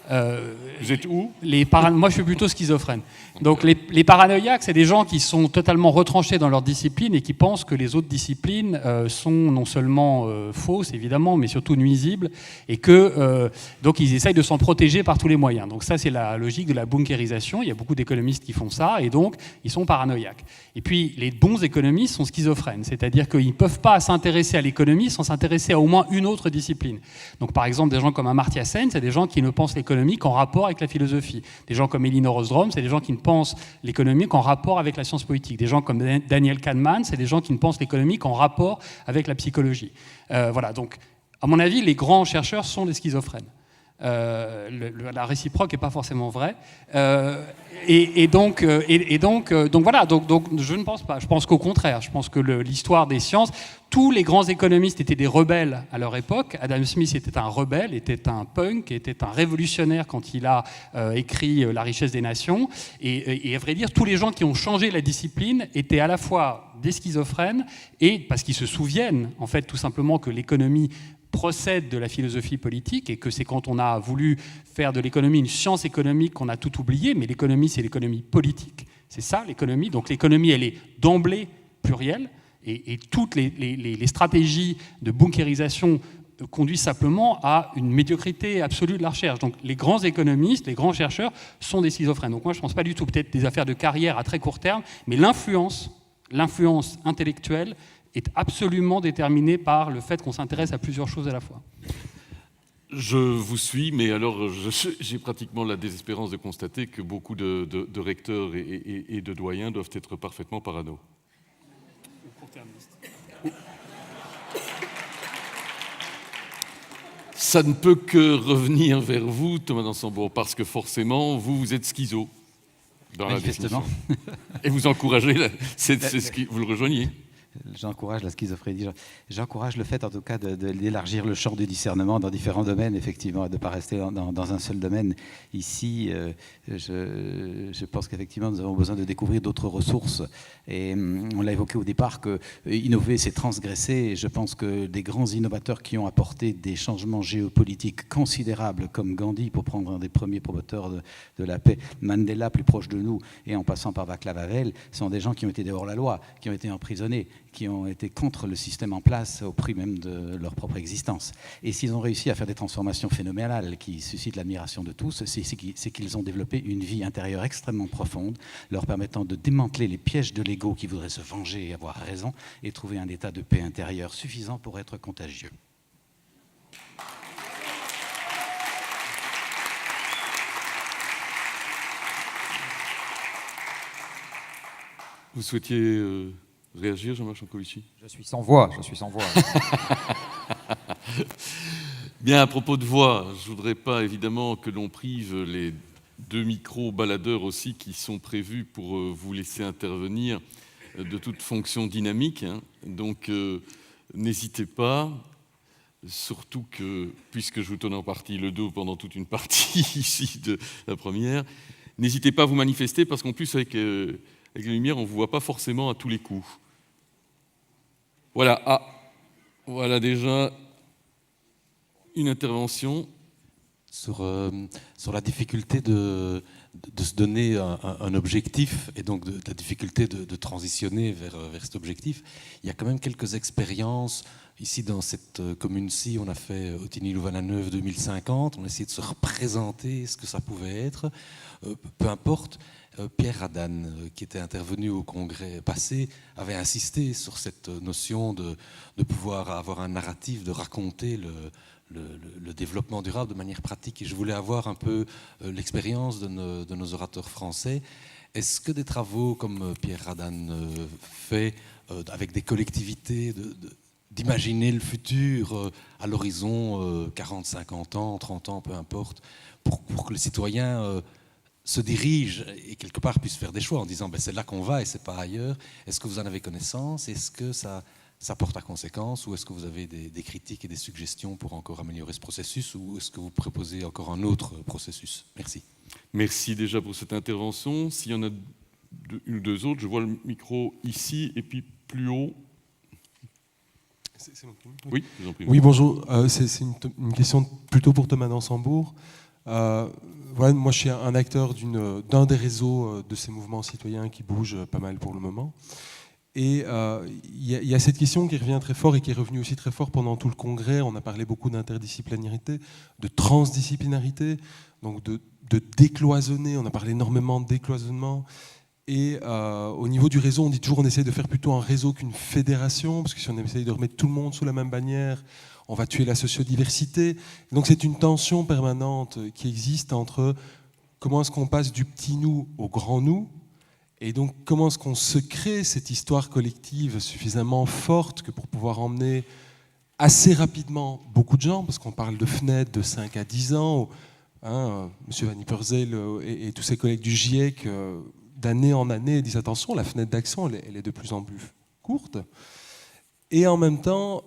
Vous êtes où? Moi, je suis plutôt schizophrène. Donc, les paranoïaques, c'est des gens qui sont totalement retranchés dans leur discipline et qui pensent que les autres disciplines sont non seulement fausses, évidemment, mais surtout nuisibles, et que donc ils essayent de s'en protéger par tous les moyens. Donc, ça, c'est la logique de la bunkérisation. Il y a beaucoup d'économistes qui font ça, et donc ils sont paranoïaques. Et puis, les bons économistes sont schizophrènes, c'est-à-dire qu'ils ne peuvent pas s'intéresser à l'économie sans s'intéresser à au moins une autre discipline. Donc, par exemple, des gens comme Amartya Sen, c'est des gens qui ne pensent l'économie qu'en rapport avec la philosophie. Des gens comme Elinor Ostrom, c'est des gens qui ne pensent l'économie qu'en rapport avec la science politique. Des gens comme Daniel Kahneman, c'est des gens qui ne pensent l'économie qu'en rapport avec la psychologie. Voilà, donc, à mon avis, les grands chercheurs sont des schizophrènes. La réciproque n'est pas forcément vraie. Donc voilà, donc je ne pense pas. Je pense qu'au contraire, je pense que l'histoire des sciences, tous les grands économistes étaient des rebelles à leur époque. Adam Smith était un rebelle, était un punk, était un révolutionnaire quand il a écrit La richesse des nations. Et à vrai dire, tous les gens qui ont changé la discipline étaient à la fois des schizophrènes et parce qu'ils se souviennent, en fait, tout simplement que l'économie procède de la philosophie politique et que c'est quand on a voulu faire de l'économie une science économique qu'on a tout oublié, mais l'économie, c'est l'économie politique. C'est ça, l'économie. Donc l'économie, elle est d'emblée plurielle et toutes les stratégies de bunkérisation conduisent simplement à une médiocrité absolue de la recherche. Donc les grands économistes, les grands chercheurs sont des schizophrènes. Donc moi, je ne pense pas du tout, peut-être des affaires de carrière à très court terme, mais l'influence intellectuelle est absolument déterminé par le fait qu'on s'intéresse à plusieurs choses à la fois. Je vous suis, mais alors j'ai pratiquement la désespérance de constater que beaucoup de recteurs et de doyens doivent être parfaitement parano. Ça ne peut que revenir vers vous, Thomas d'Ansembourg, parce que forcément, vous êtes schizo dans la définition. Et vous encouragez, vous le rejoignez. J'encourage la schizophrénie. J'encourage le fait, en tout cas, d'élargir le champ du discernement dans différents domaines, effectivement, de ne pas rester dans un seul domaine. Ici, je pense qu'effectivement, nous avons besoin de découvrir d'autres ressources. Et on l'a évoqué au départ, que innover, c'est transgresser. Et je pense que des grands innovateurs qui ont apporté des changements géopolitiques considérables, comme Gandhi, pour prendre un des premiers promoteurs de la paix, Mandela, plus proche de nous, et en passant par Václav Havel, sont des gens qui ont été dehors la loi, qui ont été emprisonnés, qui ont été contre le système en place au prix même de leur propre existence. Et s'ils ont réussi à faire des transformations phénoménales qui suscitent l'admiration de tous, c'est qu'ils ont développé une vie intérieure extrêmement profonde, leur permettant de démanteler les pièges de l'ego qui voudrait se venger et avoir raison, et trouver un état de paix intérieure suffisant pour être contagieux. Vous souhaitiez réagir, Jean-Marc Jancovici ? Je suis sans voix. Bien, à propos de voix, je ne voudrais pas évidemment que l'on prive les 2 micro-baladeurs aussi qui sont prévus pour vous laisser intervenir de toute fonction dynamique. Donc, n'hésitez pas, surtout que, puisque je vous tourne en partie le dos pendant toute une partie ici de la première, n'hésitez pas à vous manifester parce qu'en plus, avec les lumières, on ne vous voit pas forcément à tous les coups. Voilà, voilà déjà une intervention. Sur la difficulté de se donner un objectif et donc de la difficulté de transitionner vers cet objectif, il y a quand même quelques expériences. Ici, dans cette commune-ci, on a fait Ottignies-Louvain-la-Neuve 2050, on a essayé de se représenter ce que ça pouvait être, peu importe. Pierre Radin, qui était intervenu au congrès passé, avait insisté sur cette notion de pouvoir avoir un narratif, de raconter le développement durable de manière pratique. Et je voulais avoir un peu l'expérience de nos orateurs français. Est-ce que des travaux comme Pierre Radin fait avec des collectivités, d'imaginer le futur à l'horizon 40, 50 ans, 30 ans, peu importe, pour que les citoyens se dirigent et quelque part puissent faire des choix en disant c'est là qu'on va et c'est pas ailleurs. Est-ce que vous en avez connaissance? Est-ce que ça porte à conséquence, ou est-ce que vous avez des critiques et des suggestions pour encore améliorer ce processus, ou est-ce que vous proposez encore un autre processus? Merci. Merci déjà pour cette intervention. S'il y en a une ou deux autres, je vois le micro ici et puis plus haut. C'est mon tour. Oui, je vous en prie. Oui, bonjour. C'est une question plutôt pour Thomas d'Ansembourg. Voilà, moi, je suis un acteur d'un des réseaux de ces mouvements citoyens qui bougent pas mal pour le moment. Et il y a cette question qui revient très fort et qui est revenue aussi très fort pendant tout le congrès. On a parlé beaucoup d'interdisciplinarité, de transdisciplinarité, donc de décloisonner. On a parlé énormément de décloisonnement. Et au niveau du réseau, on dit toujours qu'on essaye de faire plutôt un réseau qu'une fédération, parce que si on essaye de remettre tout le monde sous la même bannière, on va tuer la sociodiversité. Donc c'est une tension permanente qui existe entre comment est-ce qu'on passe du petit nous au grand nous, et donc comment est-ce qu'on se crée cette histoire collective suffisamment forte que pour pouvoir emmener assez rapidement beaucoup de gens, parce qu'on parle de fenêtres de 5 à 10 ans. Hein, M. Van Ypersel et tous ses collègues du GIEC, d'année en année, disent attention, la fenêtre d'action, elle est de plus en plus courte. Et en même temps,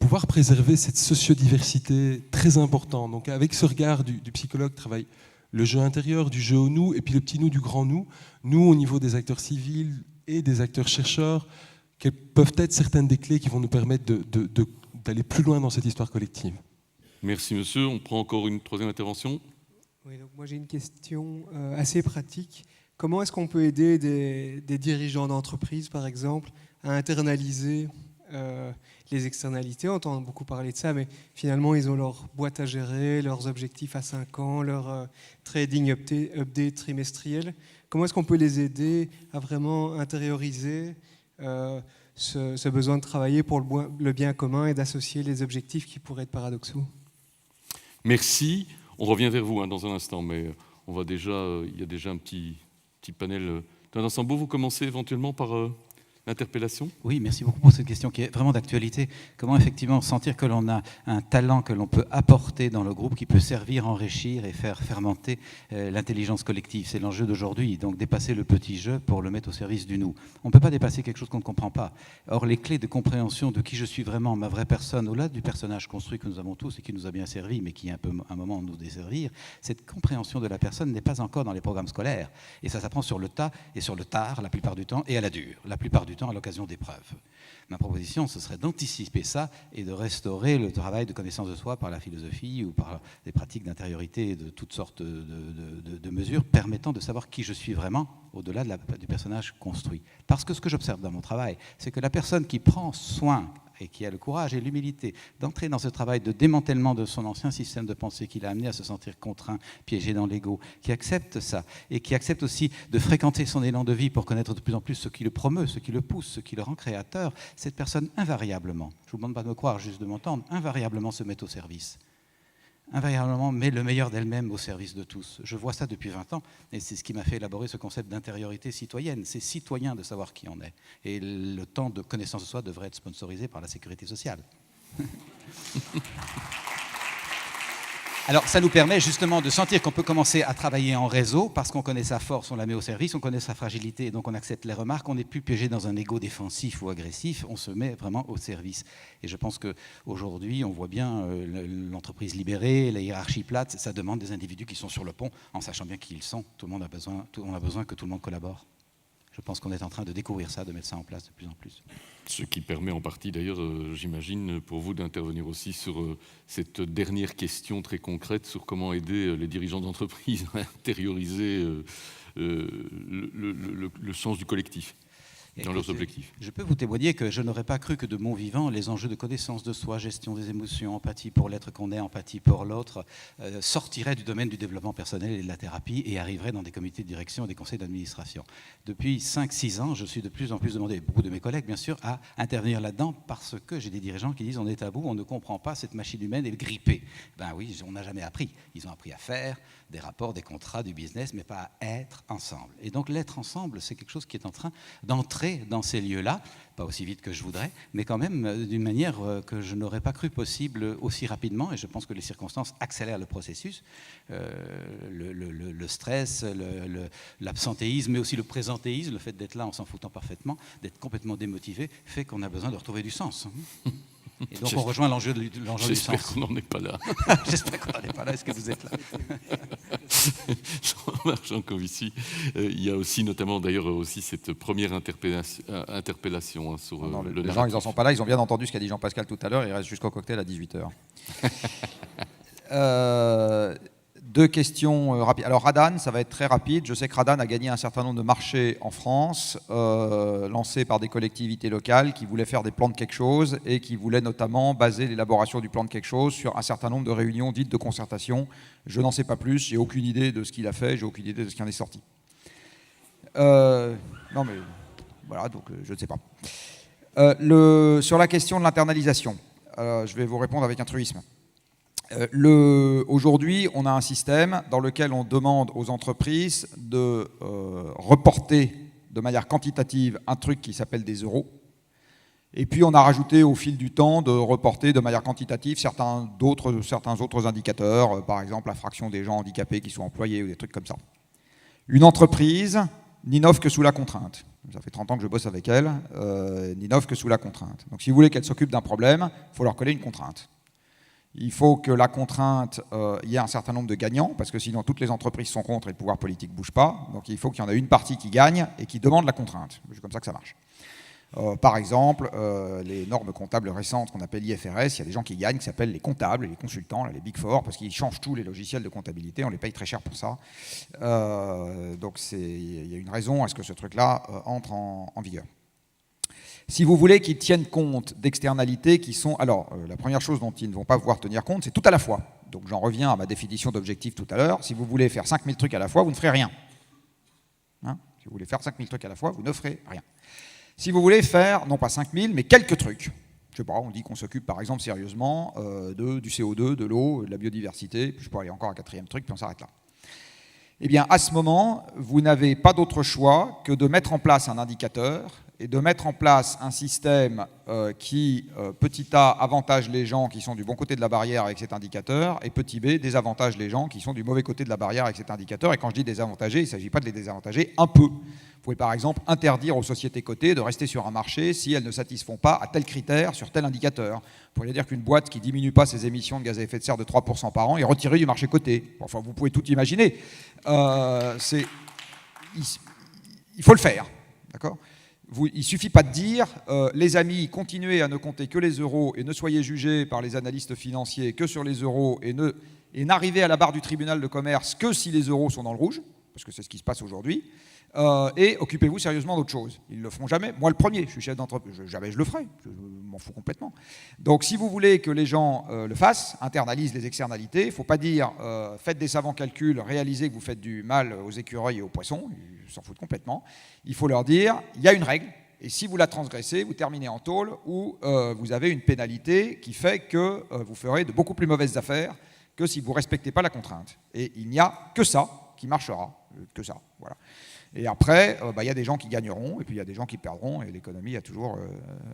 pouvoir préserver cette sociodiversité très importante. Donc avec ce regard du psychologue travaille le jeu intérieur, du jeu au nous, et puis le petit nous du grand nous. Nous, au niveau des acteurs civils et des acteurs chercheurs, quelles peuvent être certaines des clés qui vont nous permettre d'aller plus loin dans cette histoire collective. Merci monsieur. On prend encore une troisième intervention. Oui, donc moi j'ai une question assez pratique. Comment est-ce qu'on peut aider des dirigeants d'entreprise, par exemple, à internaliser les externalités? On entend beaucoup parler de ça, mais finalement ils ont leur boîte à gérer, leurs objectifs à 5 ans, leur trading update trimestriel. Comment est-ce qu'on peut les aider à vraiment intérioriser ce besoin de travailler pour le bien commun et d'associer les objectifs qui pourraient être paradoxaux? Merci. On revient vers vous dans un instant, mais on va déjà, il y a déjà un petit panel. Thomas Dansembourg, vous commencez éventuellement par l'interpellation. Oui, merci beaucoup pour cette question qui est vraiment d'actualité. Comment effectivement sentir que l'on a un talent que l'on peut apporter dans le groupe qui peut servir, enrichir et faire fermenter l'intelligence collective. C'est l'enjeu d'aujourd'hui, donc dépasser le petit jeu pour le mettre au service du nous. On ne peut pas dépasser quelque chose qu'on ne comprend pas. Or, les clés de compréhension de qui je suis vraiment, ma vraie personne, au-delà du personnage construit que nous avons tous et qui nous a bien servi, mais qui, à un moment, nous desservir, cette compréhension de la personne n'est pas encore dans les programmes scolaires. Et ça s'apprend sur le tas et sur le tard, la plupart du temps, et à la dure. La plupart du temps à l'occasion d'épreuves. Ma proposition, ce serait d'anticiper ça et de restaurer le travail de connaissance de soi par la philosophie ou par des pratiques d'intériorité et de toutes sortes de mesures permettant de savoir qui je suis vraiment au-delà du personnage construit. Parce que ce que j'observe dans mon travail, c'est que la personne qui prend soin et qui a le courage et l'humilité d'entrer dans ce travail de démantèlement de son ancien système de pensée qui l'a amené à se sentir contraint, piégé dans l'ego, qui accepte ça et qui accepte aussi de fréquenter son élan de vie pour connaître de plus en plus ce qui le promeut, ce qui le pousse, ce qui le rend créateur, cette personne invariablement, je ne vous demande pas de me croire, juste de m'entendre, invariablement se met au service. Invariablement met le meilleur d'elle-même au service de tous. Je vois ça depuis 20 ans et c'est ce qui m'a fait élaborer ce concept d'intériorité citoyenne. C'est citoyen de savoir qui on est. Et le temps de connaissance de soi devrait être sponsorisé par la sécurité sociale. Alors ça nous permet justement de sentir qu'on peut commencer à travailler en réseau parce qu'on connaît sa force, on la met au service, on connaît sa fragilité et donc on accepte les remarques, on n'est plus piégé dans un ego défensif ou agressif, on se met vraiment au service. Et je pense qu'aujourd'hui, on voit bien l'entreprise libérée, la hiérarchie plate, ça demande des individus qui sont sur le pont en sachant bien qui ils sont. Tout le monde a besoin que tout le monde collabore. Je pense qu'on est en train de découvrir ça, de mettre ça en place de plus en plus. Ce qui permet en partie, d'ailleurs, j'imagine, pour vous d'intervenir aussi sur cette dernière question très concrète sur comment aider les dirigeants d'entreprise à intérioriser le sens du collectif dans leurs objectifs. Je peux vous témoigner que je n'aurais pas cru que de mon vivant, les enjeux de connaissance de soi, gestion des émotions, empathie pour l'être qu'on est, empathie pour l'autre, sortiraient du domaine du développement personnel et de la thérapie et arriveraient dans des comités de direction et des conseils d'administration. Depuis 5-6 ans, je suis de plus en plus demandé, beaucoup de mes collègues bien sûr, à intervenir là-dedans parce que j'ai des dirigeants qui disent on est à bout, on ne comprend pas, cette machine humaine est grippée. Ben oui, on n'a jamais appris. Ils ont appris à faire des rapports, des contrats, du business, mais pas à être ensemble. Et donc l'être ensemble, c'est quelque chose qui est en train d'entrer dans ces lieux-là, pas aussi vite que je voudrais, mais quand même d'une manière que je n'aurais pas cru possible aussi rapidement, et je pense que les circonstances accélèrent le processus. Le stress, l'absentéisme, mais aussi le présentéisme, le fait d'être là en s'en foutant parfaitement, d'être complètement démotivé, fait qu'on a besoin de retrouver du sens. Et donc on rejoint l'enjeu du sens. J'espère qu'on n'en est pas là. J'espère qu'on n'en est pas là. Est-ce que vous êtes là? Jean-Marc Jancovici, il y a aussi notamment d'ailleurs aussi cette première interpellation sur non, le les narratif. gens, ils n'en sont pas là. Ils ont bien entendu ce qu'a dit Jean-Pascal tout à l'heure. Il reste jusqu'au cocktail à 18h. Deux questions rapides. Alors Radan, ça va être très rapide. Je sais que Radan a gagné un certain nombre de marchés en France, lancés par des collectivités locales qui voulaient faire des plans de quelque chose et qui voulaient notamment baser l'élaboration du plan de quelque chose sur un certain nombre de réunions dites de concertation. Je n'en sais pas plus, j'ai aucune idée de ce qu'il a fait, j'ai aucune idée de ce qui en est sorti. Non mais voilà, donc je ne sais pas. Sur la question de l'internalisation, je vais vous répondre avec un truisme. Aujourd'hui, on a un système dans lequel on demande aux entreprises de reporter de manière quantitative un truc qui s'appelle des euros Et puis on a rajouté au fil du temps de reporter de manière quantitative certains autres indicateurs, par exemple la fraction des gens handicapés qui sont employés ou des trucs comme ça. Une entreprise n'innove que sous la contrainte. Ça fait 30 ans que je bosse avec elle, n'innove que sous la contrainte. Donc si vous voulez qu'elle s'occupe d'un problème, il faut leur coller une contrainte. Il faut que la contrainte, il y ait un certain nombre de gagnants, parce que sinon toutes les entreprises sont contre et le pouvoir politique ne bouge pas. Donc il faut qu'il y en ait une partie qui gagne et qui demande la contrainte. C'est comme ça que ça marche. Par exemple, les normes comptables récentes qu'on appelle IFRS, il y a des gens qui gagnent, qui s'appellent les comptables, les consultants, les Big Four, parce qu'ils changent tous les logiciels de comptabilité, on les paye très cher pour ça. Donc il y a une raison à ce que ce truc-là entre en vigueur. Si vous voulez qu'ils tiennent compte d'externalités qui sont... Alors, la première chose dont ils ne vont pas pouvoir tenir compte, c'est tout à la fois. Donc j'en reviens à ma définition d'objectif tout à l'heure. Si vous voulez faire 5000 trucs à la fois, vous ne ferez rien. Hein? Si vous voulez faire 5000 trucs à la fois, vous ne ferez rien. Si vous voulez faire, non pas 5000, mais quelques trucs, je sais pas, on dit qu'on s'occupe par exemple sérieusement du CO2, de l'eau, de la biodiversité, puis je peux aller encore à un quatrième truc, puis on s'arrête là. Eh bien, à ce moment, vous n'avez pas d'autre choix que de mettre en place un indicateur et de mettre en place un système qui, petit a, avantage les gens qui sont du bon côté de la barrière avec cet indicateur, et petit b, désavantage les gens qui sont du mauvais côté de la barrière avec cet indicateur. Et quand je dis désavantager, il ne s'agit pas de les désavantager un peu. Vous pouvez par exemple interdire aux sociétés cotées de rester sur un marché si elles ne satisfont pas à tel critère sur tel indicateur. Vous pourriez dire qu'une boîte qui ne diminue pas ses émissions de gaz à effet de serre de 3% par an est retirée du marché coté. Enfin, vous pouvez tout imaginer. Il faut le faire. D'accord ? Il ne suffit pas de dire les amis, continuez à ne compter que les euros et ne soyez jugés par les analystes financiers que sur les euros et n'arrivez à la barre du tribunal de commerce que si les euros sont dans le rouge, parce que c'est ce qui se passe aujourd'hui. Et occupez-vous sérieusement d'autre chose. Ils ne le feront jamais. Moi, le premier, je suis chef d'entreprise. Jamais je le ferai. Je m'en fous complètement. Donc, si vous voulez que les gens le fassent, internalisent les externalités, il ne faut pas dire faites des savants calculs, réalisez que vous faites du mal aux écureuils et aux poissons. Ils s'en foutent complètement. Il faut leur dire il y a une règle. Et si vous la transgressez, vous terminez en tôle ou vous avez une pénalité qui fait que vous ferez de beaucoup plus mauvaises affaires que si vous ne respectez pas la contrainte. Et il n'y a que ça qui marchera. Que ça. Voilà. Et après, y a des gens qui gagneront, et puis il y a des gens qui perdront, et l'économie a toujours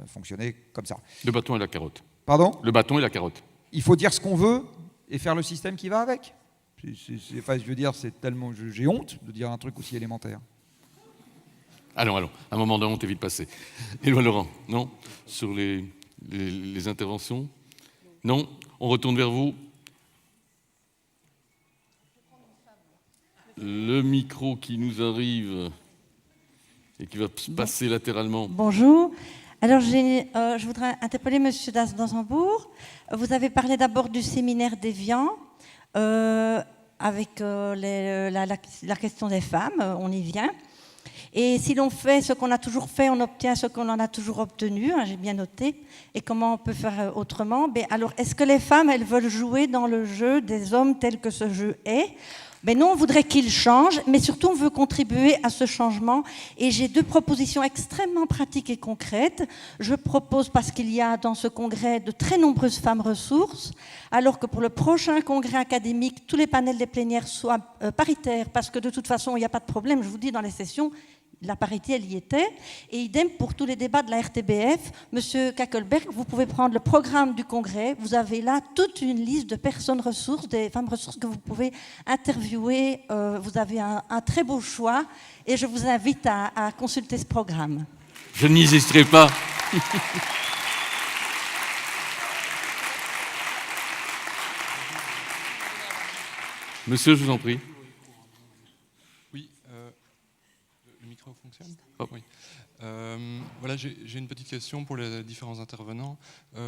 fonctionné comme ça. Le bâton et la carotte. Pardon ? Le bâton et la carotte. Il faut dire ce qu'on veut et faire le système qui va avec. Enfin, je veux dire, c'est tellement... J'ai honte de dire un truc aussi élémentaire. Allons. Un moment de honte est vite passé. Éloi Laurent, non ? Sur les interventions ? Non ? On retourne vers vous. Le micro qui nous arrive et qui va se passer latéralement. Bonjour. Alors, je voudrais interpeller M. Dansembourg. Vous avez parlé d'abord du séminaire d'Évian avec la question des femmes. On y vient. Et si l'on fait ce qu'on a toujours fait, on obtient ce qu'on en a toujours obtenu, hein, j'ai bien noté. Et comment on peut faire autrement ? Alors, est-ce que les femmes, elles veulent jouer dans le jeu des hommes tel que ce jeu est ? Nous, on voudrait qu'il change, mais surtout, on veut contribuer à ce changement. Et j'ai 2 propositions extrêmement pratiques et concrètes. Je propose, parce qu'il y a dans ce congrès de très nombreuses femmes ressources, alors que pour le prochain congrès académique, tous les panels des plénières soient paritaires, parce que de toute façon, il n'y a pas de problème. Je vous dis, dans les sessions, la parité, elle y était. Et idem pour tous les débats de la RTBF. Monsieur Kakelberg, vous pouvez prendre le programme du congrès. Vous avez là toute une liste de personnes ressources, des femmes ressources que vous pouvez interviewer. Vous avez un très beau choix. Et je vous invite à consulter ce programme. Je n'y hésiterai pas. Monsieur, je vous en prie. Oui. Voilà, j'ai une petite question pour les différents intervenants.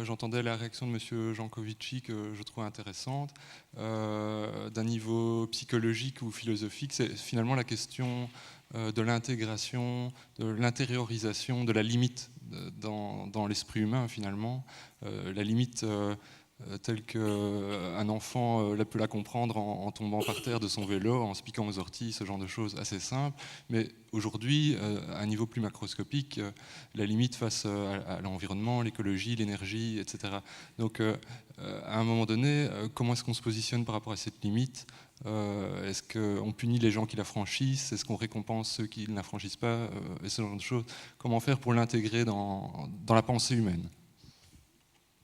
J'entendais la réaction de M. Jancovici que je trouvais intéressante. D'un niveau psychologique ou philosophique, c'est finalement la question de l'intégration, de l'intériorisation, de la limite dans l'esprit humain finalement. La limite telle qu'un enfant peut la comprendre en tombant par terre de son vélo, en se piquant aux orties, ce genre de choses assez simples. Mais aujourd'hui, à un niveau plus macroscopique, la limite face à l'environnement, l'écologie, l'énergie, etc. Donc, à un moment donné, comment est-ce qu'on se positionne par rapport à cette limite ? Est-ce qu'on punit les gens qui la franchissent? Est-ce qu'on récompense ceux qui ne la franchissent pas? Et ce genre de choses. Comment faire pour l'intégrer dans la pensée humaine?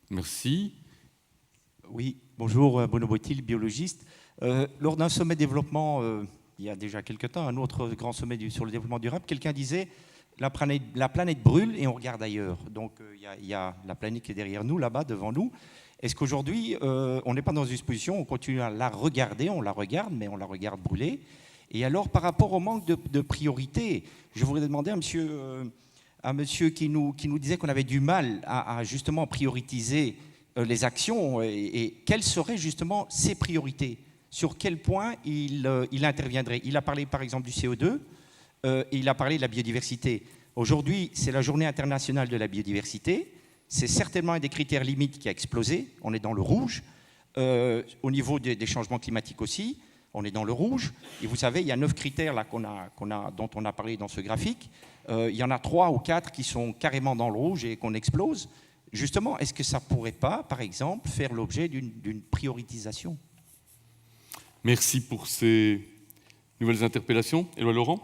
Merci. Oui, bonjour, Bruno Boitil, biologiste. Lors d'un sommet développement, il y a déjà quelques temps, un autre grand sommet sur le développement durable, quelqu'un disait la planète brûle et on regarde ailleurs. Donc il y a la planète qui est derrière nous, là-bas, devant nous. Est-ce qu'aujourd'hui, on n'est pas dans une position où on continue à la regarder, on la regarde, mais on la regarde brûler? Et alors, par rapport au manque de priorité, je voudrais demander à monsieur qui nous disait qu'on avait du mal à justement prioriser les actions et quelles seraient justement ses priorités? Sur quel point il interviendrait? Il a parlé par exemple du CO2 et il a parlé de la biodiversité. Aujourd'hui, c'est la journée internationale de la biodiversité. C'est certainement un des critères limites qui a explosé. On est dans le rouge. Au niveau des changements climatiques aussi, on est dans le rouge. Et vous savez, il y a 9 critères là, dont on a parlé dans ce graphique. Il y en a 3 ou 4 qui sont carrément dans le rouge et qu'on explose. Justement, est-ce que ça ne pourrait pas, par exemple, faire l'objet d'une prioritisation? Merci pour ces nouvelles interpellations. Éloi Laurent?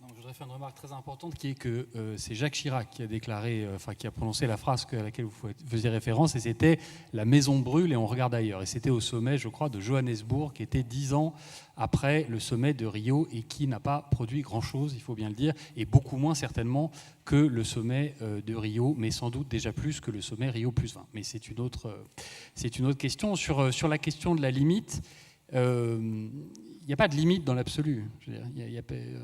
Je voudrais faire une remarque très importante qui est que c'est Jacques Chirac qui a déclaré, qui a prononcé la phrase à laquelle vous faisiez référence, et c'était « la maison brûle et on regarde ailleurs ». Et c'était au sommet, je crois, de Johannesburg, qui était 10 ans après le sommet de Rio et qui n'a pas produit grand-chose, il faut bien le dire, et beaucoup moins certainement que le sommet de Rio, mais sans doute déjà plus que le sommet Rio plus 20. Mais c'est une autre question. Sur la question de la limite, il n'y a pas de limite dans l'absolu.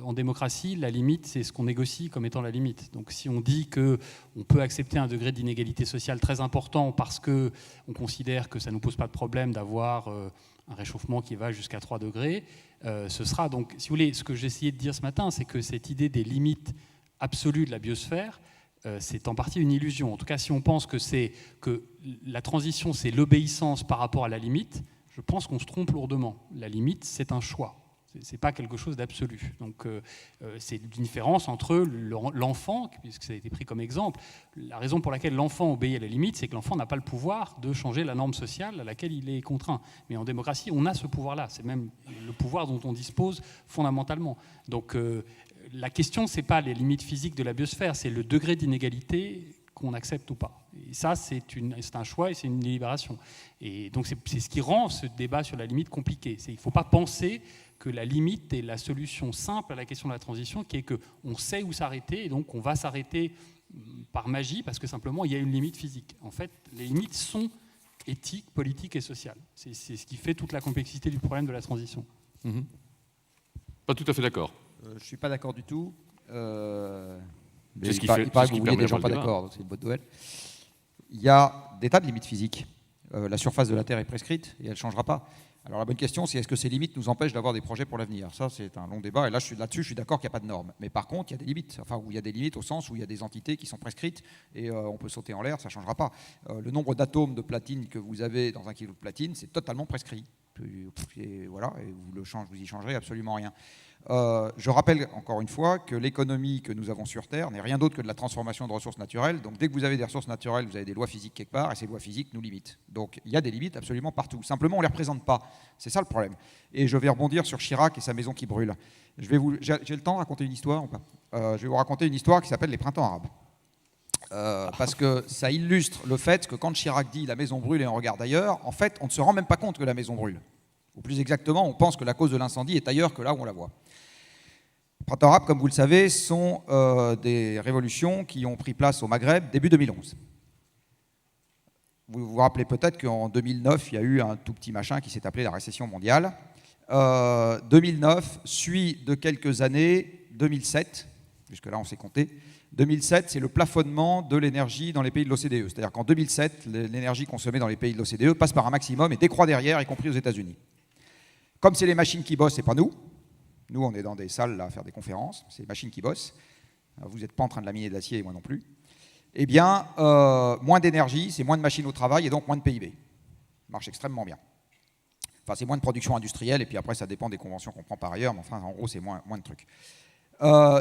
En démocratie, la limite, c'est ce qu'on négocie comme étant la limite. Donc si on dit qu'on peut accepter un degré d'inégalité sociale très important parce qu'on considère que ça ne nous pose pas de problème d'avoir un réchauffement qui va jusqu'à 3 degrés, ce sera donc, si vous voulez, ce que j'essayais de dire ce matin, c'est que cette idée des limites absolues de la biosphère, c'est en partie une illusion. En tout cas, si on pense que la transition, c'est l'obéissance par rapport à la limite, je pense qu'on se trompe lourdement. La limite, c'est un choix. Ce n'est pas quelque chose d'absolu. Donc, c'est une différence entre l'enfant, puisque ça a été pris comme exemple. La raison pour laquelle l'enfant obéit à la limite, c'est que l'enfant n'a pas le pouvoir de changer la norme sociale à laquelle il est contraint. Mais en démocratie, on a ce pouvoir-là. C'est même le pouvoir dont on dispose fondamentalement. Donc, la question, ce n'est pas les limites physiques de la biosphère, c'est le degré d'inégalité qu'on accepte ou pas. Et ça, c'est un choix et c'est une délibération. Et donc, c'est ce qui rend ce débat sur la limite compliqué. Il ne faut pas penser que la limite est la solution simple à la question de la transition, qui est qu'on sait où s'arrêter, et donc on va s'arrêter par magie, parce que simplement, il y a une limite physique. En fait, les limites sont éthiques, politiques et sociales. C'est ce qui fait toute la complexité du problème de la transition. Mmh. Pas tout à fait d'accord. Je ne suis pas d'accord du tout. C'est ce qui il paraît que vous vouliez des gens pas d'accord, donc c'est une bonne nouvelle. Il y a des tas de limites physiques. La surface de la Terre est prescrite et elle ne changera pas. Alors la bonne question, c'est est-ce que ces limites nous empêchent d'avoir des projets pour l'avenir? Ça, c'est un long débat. Et là-dessus, je suis d'accord qu'il n'y a pas de normes. Mais par contre, il y a des limites. Enfin, où il y a des limites au sens où il y a des entités qui sont prescrites et on peut sauter en l'air, ça ne changera pas. Le nombre d'atomes de platine que vous avez dans 1 kilo de platine, c'est totalement prescrit. Et voilà, et vous y changerez absolument rien. Je rappelle encore une fois que l'économie que nous avons sur Terre n'est rien d'autre que de la transformation de ressources naturelles. Donc dès que vous avez des ressources naturelles, vous avez des lois physiques quelque part, et ces lois physiques nous limitent. Donc il y a des limites absolument partout. Simplement, on ne les représente pas. C'est ça le problème. Et je vais rebondir sur Chirac et sa maison qui brûle. J'ai le temps de raconter une histoire ou pas? Je vais vous raconter une histoire qui s'appelle les Printemps arabes. Parce que ça illustre le fait que quand Chirac dit « la maison brûle et on regarde ailleurs », en fait, on ne se rend même pas compte que la maison brûle. Ou plus exactement, on pense que la cause de l'incendie est ailleurs que là où on la voit. Les printemps arabes, comme vous le savez, sont des révolutions qui ont pris place au Maghreb début 2011. Vous vous rappelez peut-être qu'en 2009, il y a eu un tout petit machin qui s'est appelé la récession mondiale. 2009 suit de quelques années 2007, jusque-là on s'est compté. 2007, c'est le plafonnement de l'énergie dans les pays de l'OCDE. C'est-à-dire qu'en 2007, l'énergie consommée dans les pays de l'OCDE passe par un maximum et décroît derrière, y compris aux États-Unis. Comme c'est les machines qui bossent, c'est pas nous. Nous, on est dans des salles là, à faire des conférences. C'est les machines qui bossent. Vous n'êtes pas en train de laminer de l'acier, et moi non plus. Eh bien, moins d'énergie, c'est moins de machines au travail et donc moins de PIB. Ça marche extrêmement bien. Enfin, c'est moins de production industrielle et puis après, ça dépend des conventions qu'on prend par ailleurs. Mais enfin, en gros, c'est moins de trucs.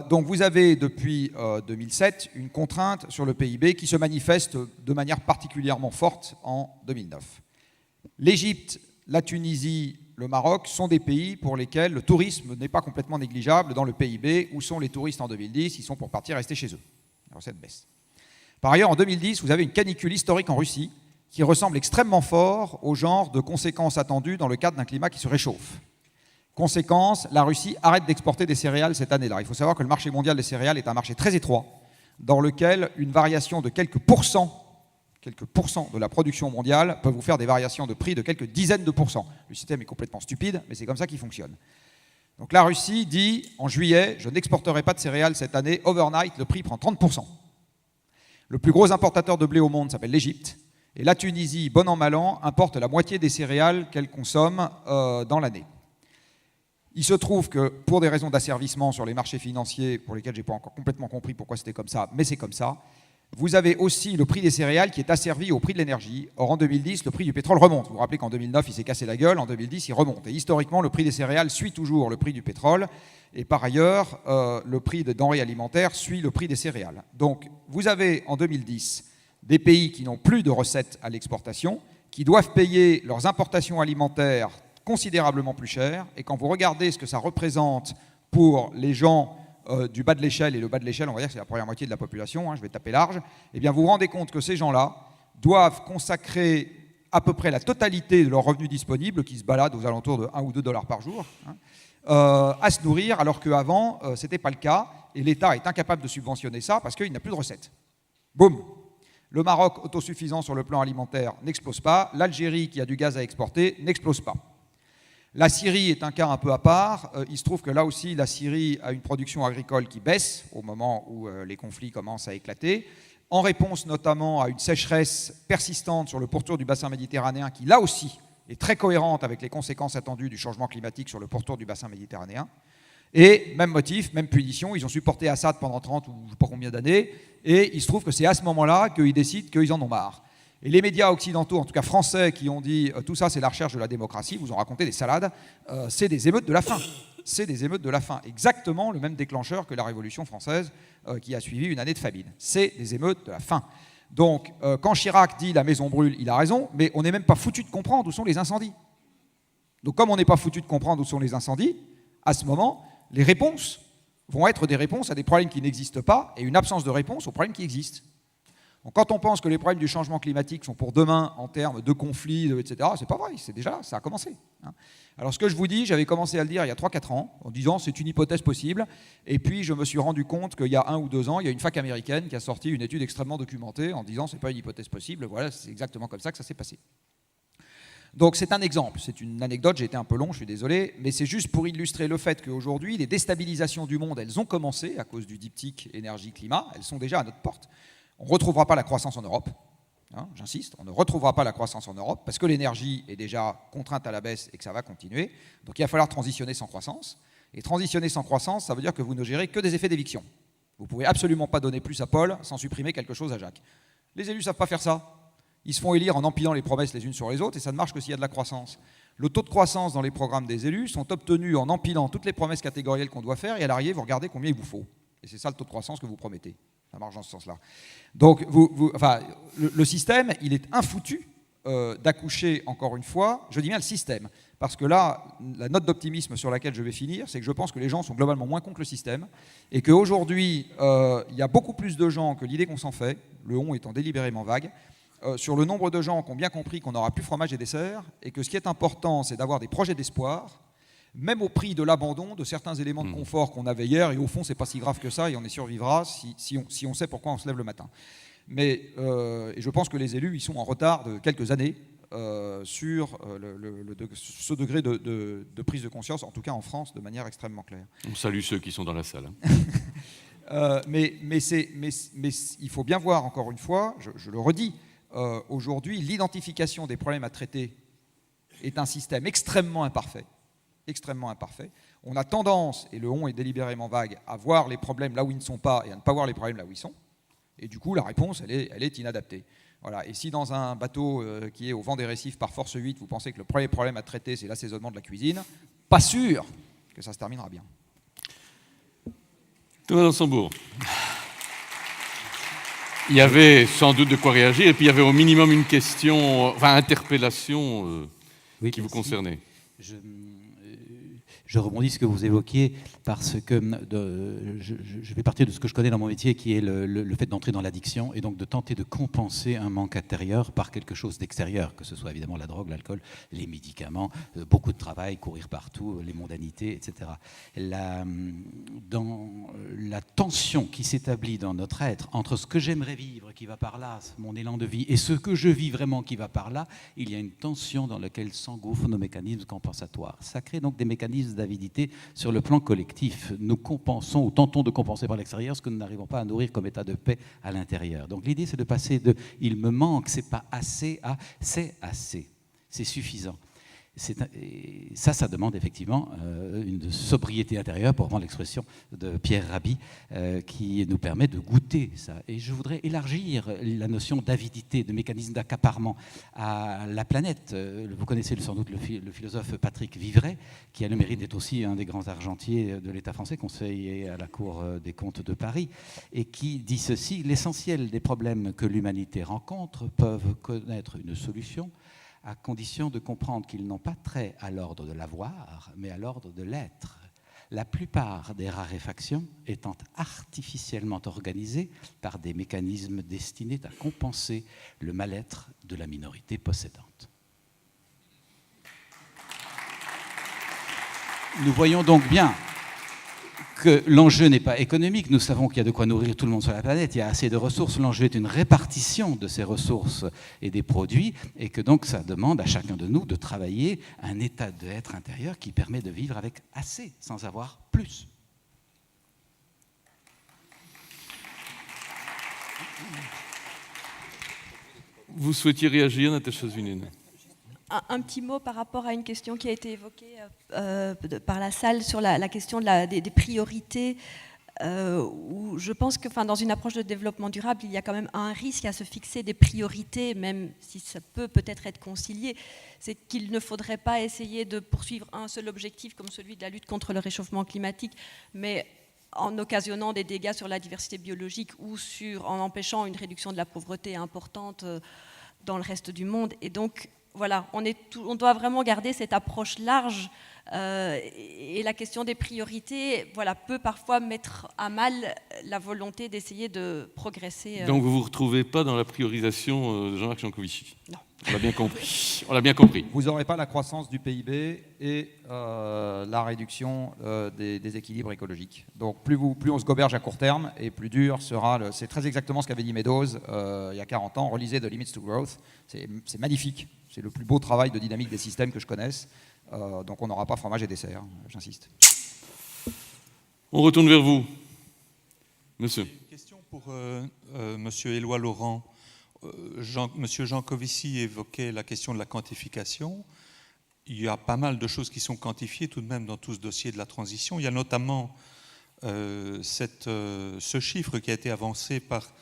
Donc vous avez depuis 2007 une contrainte sur le PIB qui se manifeste de manière particulièrement forte en 2009. L'Égypte, la Tunisie, le Maroc sont des pays pour lesquels le tourisme n'est pas complètement négligeable dans le PIB. Où sont les touristes en 2010? Ils sont pour partir rester chez eux. Alors cette baisse. Par ailleurs, en 2010, vous avez une canicule historique en Russie qui ressemble extrêmement fort au genre de conséquences attendues dans le cadre d'un climat qui se réchauffe. Conséquence, la Russie arrête d'exporter des céréales cette année-là. Il faut savoir que le marché mondial des céréales est un marché très étroit, dans lequel une variation de quelques pourcents de la production mondiale peut vous faire des variations de prix de quelques dizaines de pourcents. Le système est complètement stupide, mais c'est comme ça qu'il fonctionne. Donc la Russie dit, en juillet, je n'exporterai pas de céréales cette année, overnight, le prix prend 30%. Le plus gros importateur de blé au monde s'appelle l'Égypte, et la Tunisie, bon an mal an, importe la moitié des céréales qu'elle consomme dans l'année. Il se trouve que pour des raisons d'asservissement sur les marchés financiers, pour lesquels je n'ai pas encore complètement compris pourquoi c'était comme ça, mais c'est comme ça, vous avez aussi le prix des céréales qui est asservi au prix de l'énergie. Or, en 2010, le prix du pétrole remonte. Vous vous rappelez qu'en 2009, il s'est cassé la gueule, en 2010, il remonte. Et historiquement, le prix des céréales suit toujours le prix du pétrole. Et par ailleurs, le prix des denrées alimentaires suit le prix des céréales. Donc, vous avez en 2010 des pays qui n'ont plus de recettes à l'exportation, qui doivent payer leurs importations alimentaires considérablement plus cher, et quand vous regardez ce que ça représente pour les gens du bas de l'échelle, et le bas de l'échelle, on va dire que c'est la première moitié de la population, je vais taper large, eh bien vous vous rendez compte que ces gens-là doivent consacrer à peu près la totalité de leurs revenus disponibles, qui se baladent aux alentours de 1 ou 2 dollars par jour, à se nourrir, alors qu'avant, ce n'était pas le cas, et l'État est incapable de subventionner ça parce qu'il n'a plus de recettes. Boum! Le Maroc, autosuffisant sur le plan alimentaire, n'explose pas. L'Algérie, qui a du gaz à exporter, n'explose pas. La Syrie est un cas un peu à part. Il se trouve que là aussi, la Syrie a une production agricole qui baisse au moment où les conflits commencent à éclater, en réponse notamment à une sécheresse persistante sur le pourtour du bassin méditerranéen qui, là aussi, est très cohérente avec les conséquences attendues du changement climatique sur le pourtour du bassin méditerranéen. Et même motif, même punition, ils ont supporté Assad pendant 30 ou je ne sais pas combien d'années, et il se trouve que c'est à ce moment-là qu'ils décident qu'ils en ont marre. Et les médias occidentaux, en tout cas français, qui ont dit tout ça c'est la recherche de la démocratie, vous ont raconté des salades, c'est des émeutes de la faim. C'est des émeutes de la faim. Exactement le même déclencheur que la Révolution française qui a suivi une année de famine. C'est des émeutes de la faim. Donc quand Chirac dit la maison brûle, il a raison, mais on n'est même pas foutu de comprendre où sont les incendies. Donc comme on n'est pas foutu de comprendre où sont les incendies, à ce moment, les réponses vont être des réponses à des problèmes qui n'existent pas et une absence de réponse aux problèmes qui existent. Donc, quand on pense que les problèmes du changement climatique sont pour demain en termes de conflits, etc., c'est pas vrai, c'est déjà, ça a commencé. Alors ce que je vous dis, j'avais commencé à le dire il y a 3-4 ans, en disant c'est une hypothèse possible, et puis je me suis rendu compte qu'il y a 1 ou 2 ans, il y a une fac américaine qui a sorti une étude extrêmement documentée en disant c'est pas une hypothèse possible, voilà, c'est exactement comme ça que ça s'est passé. Donc c'est un exemple, c'est une anecdote, j'ai été un peu long, je suis désolé, mais c'est juste pour illustrer le fait qu'aujourd'hui, les déstabilisations du monde, elles ont commencé à cause du diptyque énergie-climat, elles sont déjà à notre porte. On ne retrouvera pas la croissance en Europe, j'insiste, on ne retrouvera pas la croissance en Europe parce que l'énergie est déjà contrainte à la baisse et que ça va continuer. Donc il va falloir transitionner sans croissance. Et transitionner sans croissance, ça veut dire que vous ne gérez que des effets d'éviction. Vous ne pouvez absolument pas donner plus à Paul sans supprimer quelque chose à Jacques. Les élus ne savent pas faire ça. Ils se font élire en empilant les promesses les unes sur les autres et ça ne marche que s'il y a de la croissance. Le taux de croissance dans les programmes des élus sont obtenus en empilant toutes les promesses catégorielles qu'on doit faire et à l'arrivée, vous regardez combien il vous faut. Et c'est ça le taux de croissance que vous promettez. Ça marche dans ce sens-là. Donc, le système, il est infoutu d'accoucher, encore une fois, je dis bien le système, parce que là, la note d'optimisme sur laquelle je vais finir, c'est que je pense que les gens sont globalement moins cons que le système, et qu'aujourd'hui, il y a beaucoup plus de gens que l'idée qu'on s'en fait, le on étant délibérément vague, sur le nombre de gens qui ont bien compris qu'on n'aura plus fromage et dessert, et que ce qui est important, c'est d'avoir des projets d'espoir, même au prix de l'abandon de certains éléments de confort qu'on avait hier, et au fond, c'est pas si grave que ça, et on y survivra si on sait pourquoi on se lève le matin. Mais et je pense que les élus, ils sont en retard de quelques années sur ce degré de prise de conscience, en tout cas en France, de manière extrêmement claire. On salue ceux qui sont dans la salle. Mais il faut bien voir, encore une fois, je le redis, aujourd'hui, l'identification des problèmes à traiter est un système extrêmement imparfait. On a tendance, et le on est délibérément vague, à voir les problèmes là où ils ne sont pas et à ne pas voir les problèmes là où ils sont. Et du coup, la réponse, elle est inadaptée. Voilà. Et si dans un bateau qui est au vent des récifs par force 8, vous pensez que le premier problème à traiter, c'est l'assaisonnement de la cuisine, pas sûr que ça se terminera bien. Thomas d'Ansembourg. Il y avait sans doute de quoi réagir, et puis il y avait au minimum une question, enfin interpellation qui vous concernait. Je rebondis sur ce que vous évoquiez parce que je vais partir de ce que je connais dans mon métier, qui est le fait d'entrer dans l'addiction et donc de tenter de compenser un manque intérieur par quelque chose d'extérieur, que ce soit évidemment la drogue, l'alcool, les médicaments, beaucoup de travail, courir partout, les mondanités, etc. Dans la tension qui s'établit dans notre être entre ce que j'aimerais vivre, qui va par là, mon élan de vie, et ce que je vis vraiment, qui va par là, il y a une tension dans laquelle s'engouffrent nos mécanismes compensatoires. Ça crée donc des mécanismes d'avidité sur le plan collectif. Nous compensons ou tentons de compenser par l'extérieur ce que nous n'arrivons pas à nourrir comme état de paix à l'intérieur. Donc l'idée, c'est de passer de « il me manque, c'est pas assez » à « c'est assez, c'est suffisant ». Ça demande effectivement une sobriété intérieure, pour reprendre l'expression de Pierre Rabhi, qui nous permet de goûter ça. Et je voudrais élargir la notion d'avidité, de mécanisme d'accaparement à la planète. Vous connaissez sans doute le philosophe Patrick Vivray, qui a le mérite d'être aussi un des grands argentiers de l'État français, conseiller à la Cour des comptes de Paris, et qui dit ceci: l'essentiel des problèmes que l'humanité rencontre peuvent connaître une solution à condition de comprendre qu'ils n'ont pas trait à l'ordre de l'avoir, mais à l'ordre de l'être. La plupart des raréfactions étant artificiellement organisées par des mécanismes destinés à compenser le mal-être de la minorité possédante. Nous voyons donc bien que l'enjeu n'est pas économique. Nous savons qu'il y a de quoi nourrir tout le monde sur la planète, il y a assez de ressources. L'enjeu est une répartition de ces ressources et des produits, et que donc ça demande à chacun de nous de travailler un état d'être intérieur qui permet de vivre avec assez, sans avoir plus. Vous souhaitiez réagir, Natacha Zunine? Un petit mot par rapport à une question qui a été évoquée par la salle sur la question des priorités, où je pense que dans une approche de développement durable, il y a quand même un risque à se fixer des priorités, même si ça peut peut-être être concilié. C'est qu'il ne faudrait pas essayer de poursuivre un seul objectif comme celui de la lutte contre le réchauffement climatique, mais en occasionnant des dégâts sur la diversité biologique ou en empêchant une réduction de la pauvreté importante dans le reste du monde. Et donc, voilà, on doit vraiment garder cette approche large et la question des priorités peut parfois mettre à mal la volonté d'essayer de progresser. Donc vous ne vous retrouvez pas dans la priorisation de Jean-Marc Jancovici? Non. On l'a bien compris. On l'a bien compris. Vous n'aurez pas la croissance du PIB et la réduction des déséquilibres écologiques. Donc plus on se goberge à court terme, et plus dur sera... C'est très exactement ce qu'avait dit Meadows il y a 40 ans. Relisez The Limits to Growth. C'est magnifique. C'est le plus beau travail de dynamique des systèmes que je connaisse. Donc on n'aura pas fromage et dessert, j'insiste. On retourne vers vous, monsieur. Une question pour monsieur Éloi Laurent. Monsieur Jancovici évoquait la question de la quantification. Il y a pas mal de choses qui sont quantifiées tout de même dans tout ce dossier de la transition. Il y a notamment ce chiffre qui a été avancé par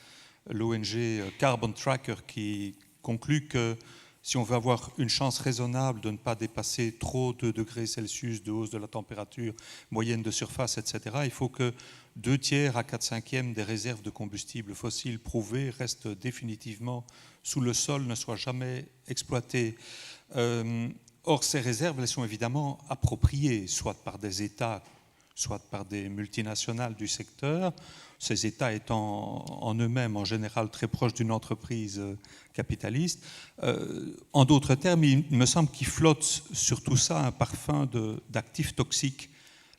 l'ONG Carbon Tracker, qui conclut que si on veut avoir une chance raisonnable de ne pas dépasser trop de degrés Celsius de hausse de la température moyenne de surface, etc., il faut que 2/3 à 4/5 des réserves de combustibles fossiles prouvées restent définitivement sous le sol, ne soient jamais exploitées. Or, ces réserves, elles sont évidemment appropriées, soit par des États, soit par des multinationales du secteur, ces États étant en eux-mêmes en général très proches d'une entreprise capitaliste. En d'autres termes, il me semble qu'il flotte sur tout ça un parfum d'actifs toxiques,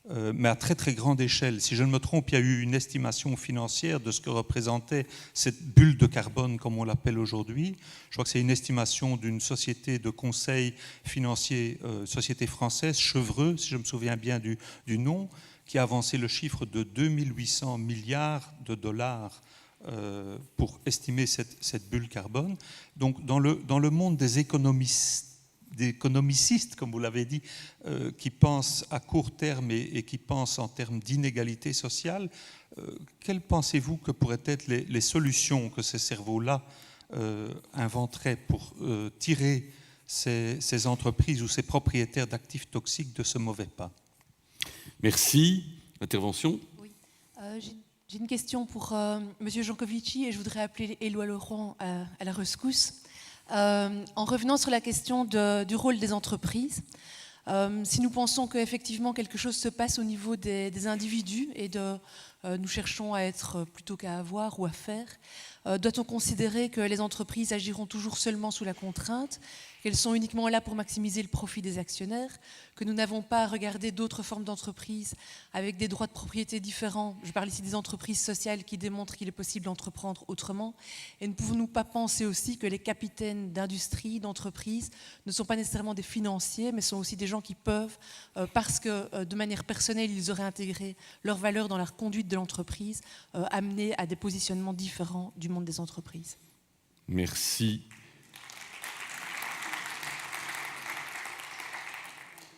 mais à très très grande échelle. Si je ne me trompe, il y a eu une estimation financière de ce que représentait cette bulle de carbone, comme on l'appelle aujourd'hui. Je crois que c'est une estimation d'une société de conseil financier, société française, Chevreux, si je me souviens bien du nom, qui a avancé le chiffre de 2800 milliards de dollars pour estimer cette bulle carbone. Donc dans le monde des économicistes, comme vous l'avez dit, qui pensent à court terme et qui pensent en termes d'inégalité sociale, quelles pensez-vous que pourraient être les solutions que ces cerveaux-là inventeraient pour tirer ces entreprises ou ces propriétaires d'actifs toxiques de ce mauvais pas? Merci. Intervention? Oui. J'ai une question pour monsieur Jancovici et je voudrais appeler Éloi Laurent à la rescousse. En revenant sur la question du rôle des entreprises, Si nous pensons qu'effectivement quelque chose se passe au niveau des individus et nous cherchons à être plutôt qu'à avoir ou à faire, doit-on considérer que les entreprises agiront toujours seulement sous la contrainte, qu'elles sont uniquement là pour maximiser le profit des actionnaires, que nous n'avons pas à regarder d'autres formes d'entreprises avec des droits de propriété différents? Je parle ici des entreprises sociales qui démontrent qu'il est possible d'entreprendre autrement. Et ne pouvons-nous pas penser aussi que les capitaines d'industrie, d'entreprise, ne sont pas nécessairement des financiers, mais sont aussi des gens qui peuvent, parce que de manière personnelle, ils auraient intégré leurs valeurs dans la conduite de l'entreprise, amener à des positionnements différents du monde des entreprises? Merci.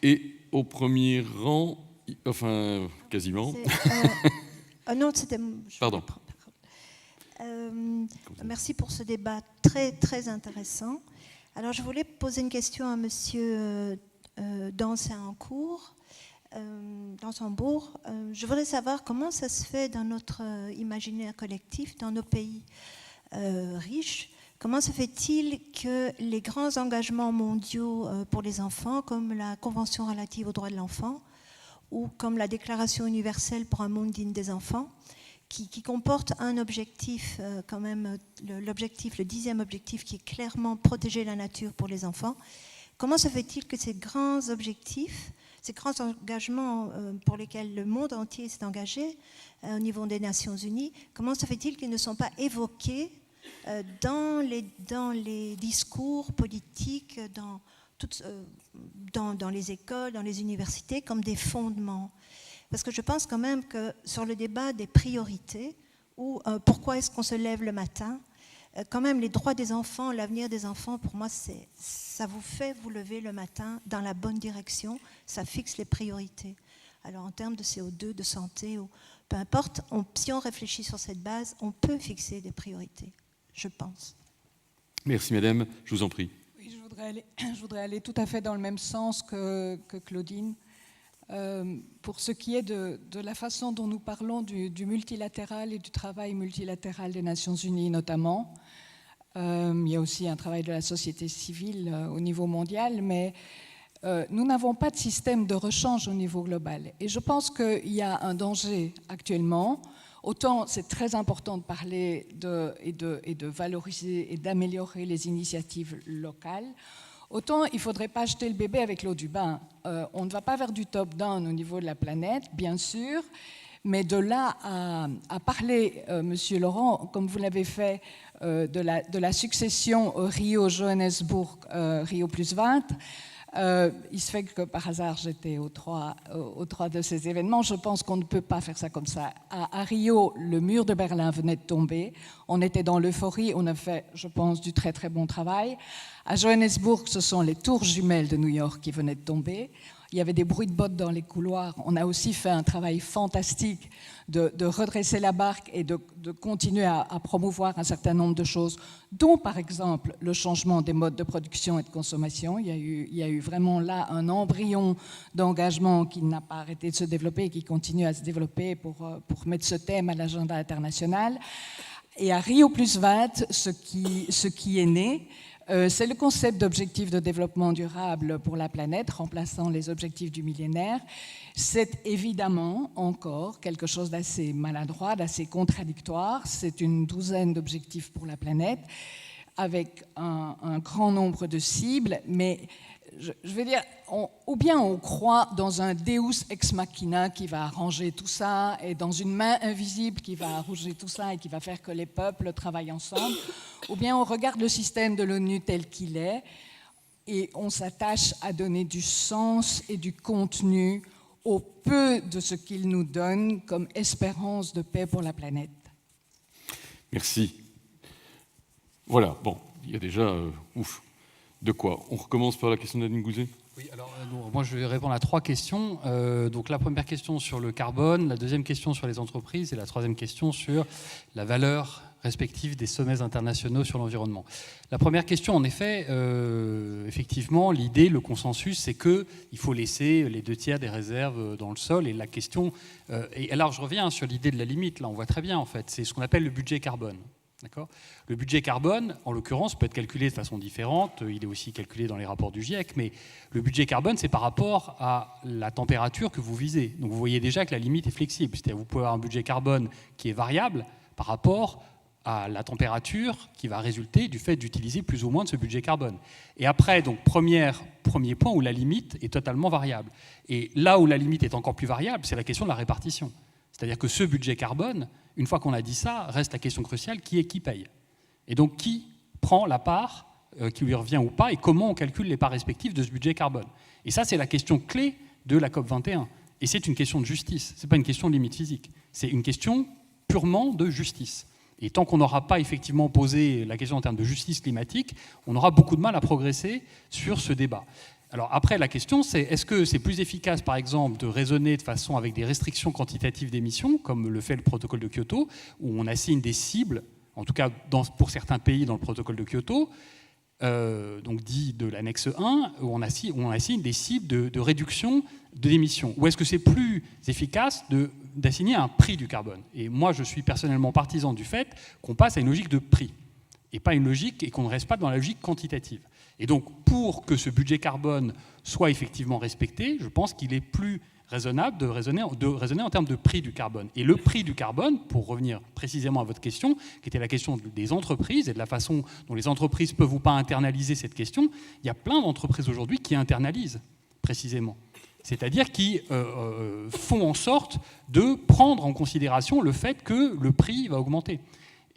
Et au premier rang, enfin quasiment. Non, c'était. Pardon. Merci pour ce débat très très intéressant. Alors je voulais poser une question à Monsieur Dansaincourt. Dansembourg. Je voudrais savoir comment ça se fait dans notre imaginaire collectif, dans nos pays riches. Comment se fait-il que les grands engagements mondiaux pour les enfants, comme la Convention relative aux droits de l'enfant, ou comme la Déclaration universelle pour un monde digne des enfants, qui comporte un objectif, quand même, le 10e objectif, qui est clairement protéger la nature pour les enfants, comment se fait-il que ces grands objectifs, ces grands engagements pour lesquels le monde entier s'est engagé au niveau des Nations Unies, comment se fait-il qu'ils ne sont pas évoqués dans les discours politiques, dans les écoles, dans les universités, comme des fondements? Parce que je pense quand même que sur le débat des priorités, ou pourquoi est-ce qu'on se lève le matin, quand même les droits des enfants, l'avenir des enfants, pour moi, ça vous fait vous lever le matin dans la bonne direction, ça fixe les priorités. Alors en termes de CO2, de santé, ou peu importe, si on réfléchit sur cette base, on peut fixer des priorités, je pense. Merci madame, je vous en prie. Oui, je voudrais aller tout à fait dans le même sens que Claudine. Pour ce qui est de la façon dont nous parlons du multilatéral et du travail multilatéral des Nations Unies notamment, il y a aussi un travail de la société civile au niveau mondial, mais nous n'avons pas de système de rechange au niveau global. Et je pense qu'il y a un danger actuellement. Autant c'est très important de parler et de valoriser et d'améliorer les initiatives locales, autant il ne faudrait pas jeter le bébé avec l'eau du bain. On ne va pas vers du top-down au niveau de la planète, bien sûr, mais de là à parler, Monsieur Laurent, comme vous l'avez fait, de la succession Rio-Johannesburg, Rio+20, il se fait que par hasard j'étais aux trois de ces événements. Je pense qu'on ne peut pas faire ça comme ça. À Rio, le mur de Berlin venait de tomber. On était dans l'euphorie. On a fait, je pense, du très très bon travail. À Johannesburg, ce sont les tours jumelles de New York qui venaient de tomber. Il y avait des bruits de bottes dans les couloirs. On a aussi fait un travail fantastique de redresser la barque et de continuer à promouvoir un certain nombre de choses, dont par exemple le changement des modes de production et de consommation. Il y a eu vraiment là un embryon d'engagement qui n'a pas arrêté de se développer et qui continue à se développer pour mettre ce thème à l'agenda international. Et à Rio+20, ce qui est né, c'est le concept d'objectif de développement durable pour la planète, remplaçant les objectifs du millénaire. C'est évidemment encore quelque chose d'assez maladroit, d'assez contradictoire. C'est une douzaine d'objectifs pour la planète, avec un grand nombre de cibles, mais je veux dire, ou bien on croit dans un Deus ex machina qui va arranger tout ça, et dans une main invisible qui va arranger tout ça et qui va faire que les peuples travaillent ensemble, ou bien on regarde le système de l'ONU tel qu'il est et on s'attache à donner du sens et du contenu au peu de ce qu'il nous donne comme espérance de paix pour la planète. Merci. Voilà, bon, il y a déjà... De quoi? On recommence par la question d'Anne Gouzet? Oui, alors moi je vais répondre à 3 questions. Donc la première question sur le carbone, la deuxième question sur les entreprises et la troisième question sur la valeur respective des sommets internationaux sur l'environnement. La première question, en effet, effectivement, l'idée, le consensus, c'est qu'il faut laisser les 2/3 des réserves dans le sol. Et la question, et alors je reviens sur l'idée de la limite, là on voit très bien en fait, c'est ce qu'on appelle le budget carbone. D'accord ? Le budget carbone, en l'occurrence, peut être calculé de façon différente. Il est aussi calculé dans les rapports du GIEC, mais le budget carbone, c'est par rapport à la température que vous visez. Donc vous voyez déjà que la limite est flexible. C'est-à-dire que vous pouvez avoir un budget carbone qui est variable par rapport à la température qui va résulter du fait d'utiliser plus ou moins de ce budget carbone. Et après, donc, premier point où la limite est totalement variable. Et là où la limite est encore plus variable, c'est la question de la répartition. C'est-à-dire que ce budget carbone, une fois qu'on a dit ça, reste la question cruciale, qui paye ? Et donc, qui prend la part qui lui revient ou pas, et comment on calcule les parts respectives de ce budget carbone ? Et ça, c'est la question clé de la COP21. Et c'est une question de justice, ce n'est pas une question de limite physique. C'est une question purement de justice. Et tant qu'on n'aura pas effectivement posé la question en termes de justice climatique, on aura beaucoup de mal à progresser sur ce débat. Alors après, la question, c'est est-ce que c'est plus efficace, par exemple, de raisonner de façon avec des restrictions quantitatives d'émissions, comme le fait le protocole de Kyoto, où on assigne des cibles, en tout cas pour certains pays dans le protocole de Kyoto, donc dit de l'annexe 1, où on assigne des cibles de réduction de l'émission. Ou est-ce que c'est plus efficace d'assigner un prix du carbone ? Et moi, je suis personnellement partisan du fait qu'on passe à une logique de prix, et pas une logique, et qu'on ne reste pas dans la logique quantitative. Et donc, pour que ce budget carbone soit effectivement respecté, je pense qu'il est plus raisonnable de raisonner en termes de prix du carbone. Et le prix du carbone, pour revenir précisément à votre question, qui était la question des entreprises et de la façon dont les entreprises peuvent ou pas internaliser cette question, il y a plein d'entreprises aujourd'hui qui internalisent précisément. C'est-à-dire qui font en sorte de prendre en considération le fait que le prix va augmenter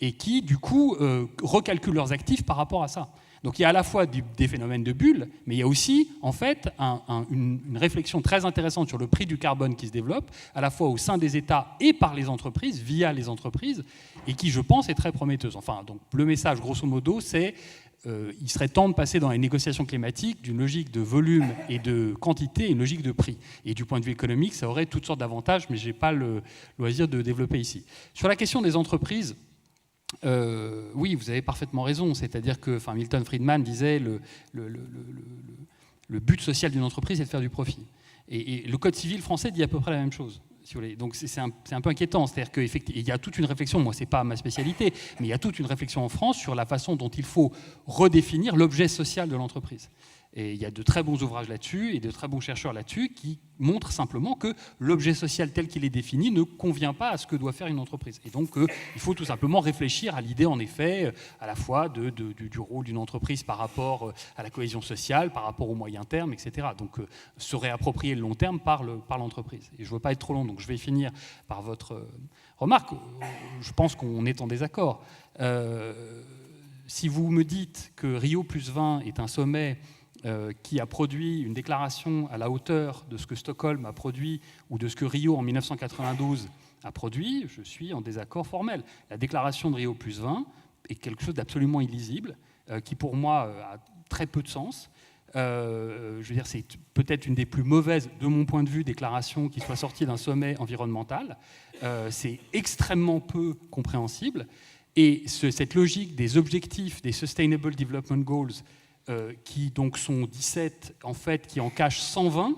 et qui, du coup, recalculent leurs actifs par rapport à ça. Donc il y a à la fois des phénomènes de bulles, mais il y a aussi en fait une réflexion très intéressante sur le prix du carbone qui se développe, à la fois au sein des États et par les entreprises, via les entreprises, et qui, je pense, est très prometteuse. Enfin, donc le message, grosso modo, c'est il serait temps de passer dans les négociations climatiques d'une logique de volume et de quantité à une logique de prix. Et du point de vue économique, ça aurait toutes sortes d'avantages, mais je n'ai pas le loisir de développer ici. Sur la question des entreprises, oui, vous avez parfaitement raison. C'est-à-dire que Milton Friedman disait le but social d'une entreprise, c'est de faire du profit. Et le Code civil français dit à peu près la même chose. Si vous voulez. Donc c'est un peu inquiétant. C'est-à-dire qu'il y a toute une réflexion, moi c'est pas ma spécialité, mais il y a toute une réflexion en France sur la façon dont il faut redéfinir l'objet social de l'entreprise. Et il y a de très bons ouvrages là-dessus et de très bons chercheurs là-dessus qui montrent simplement que l'objet social tel qu'il est défini ne convient pas à ce que doit faire une entreprise. Et donc il faut tout simplement réfléchir à l'idée, en effet, à la fois du rôle d'une entreprise par rapport à la cohésion sociale, par rapport au moyen terme, etc. Donc se réapproprier le long terme par l'entreprise. Et je ne veux pas être trop long, donc je vais finir par votre remarque. Je pense qu'on est en désaccord. Si vous me dites que Rio+20 est un sommet qui a produit une déclaration à la hauteur de ce que Stockholm a produit ou de ce que Rio en 1992 a produit, je suis en désaccord formel. La déclaration de Rio+20 est quelque chose d'absolument illisible, qui pour moi a très peu de sens. Je veux dire, c'est peut-être une des plus mauvaises, de mon point de vue, déclarations qui soit sortie d'un sommet environnemental. C'est extrêmement peu compréhensible. Et cette logique des objectifs, des Sustainable Development Goals, qui donc sont 17, en fait, qui en cachent 120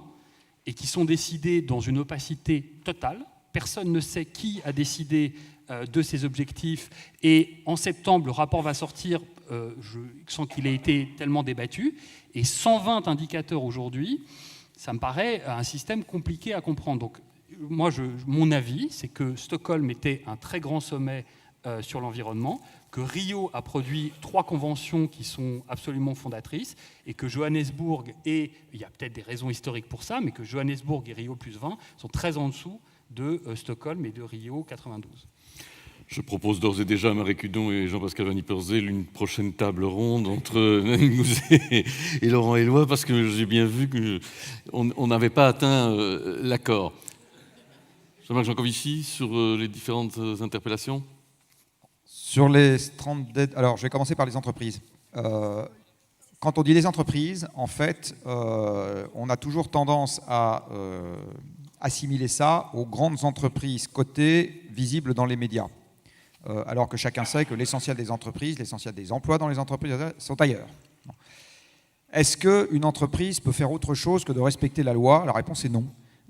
et qui sont décidés dans une opacité totale. Personne ne sait qui a décidé de ces objectifs. Et en septembre, le rapport va sortir, je sens qu'il a été tellement débattu. Et 120 indicateurs aujourd'hui, ça me paraît un système compliqué à comprendre. Donc, moi, mon avis, c'est que Stockholm était un très grand sommet sur l'environnement, que Rio a produit 3 conventions qui sont absolument fondatrices, et que Johannesburg, et il y a peut-être des raisons historiques pour ça, mais que Johannesburg et Rio+20 sont très en dessous de Stockholm et de Rio 92. Je propose d'ores et déjà à Marie Cudon et Jean-Pascal Van Ypersel une prochaine table ronde entre Nanning Mouzet et Laurent Éloi, parce que j'ai bien vu qu'on n'avait pas atteint l'accord. Jean-Marc Jancovici, sur les différentes interpellations. Sur les 30 alors, je vais commencer par les entreprises. Quand on dit les entreprises, en fait, on a toujours tendance à assimiler ça aux grandes entreprises cotées, visibles dans les médias. Alors que chacun sait que l'essentiel des entreprises, l'essentiel des emplois dans les entreprises sont ailleurs. Est-ce qu'une entreprise peut faire autre chose que de respecter la loi ? La réponse est non.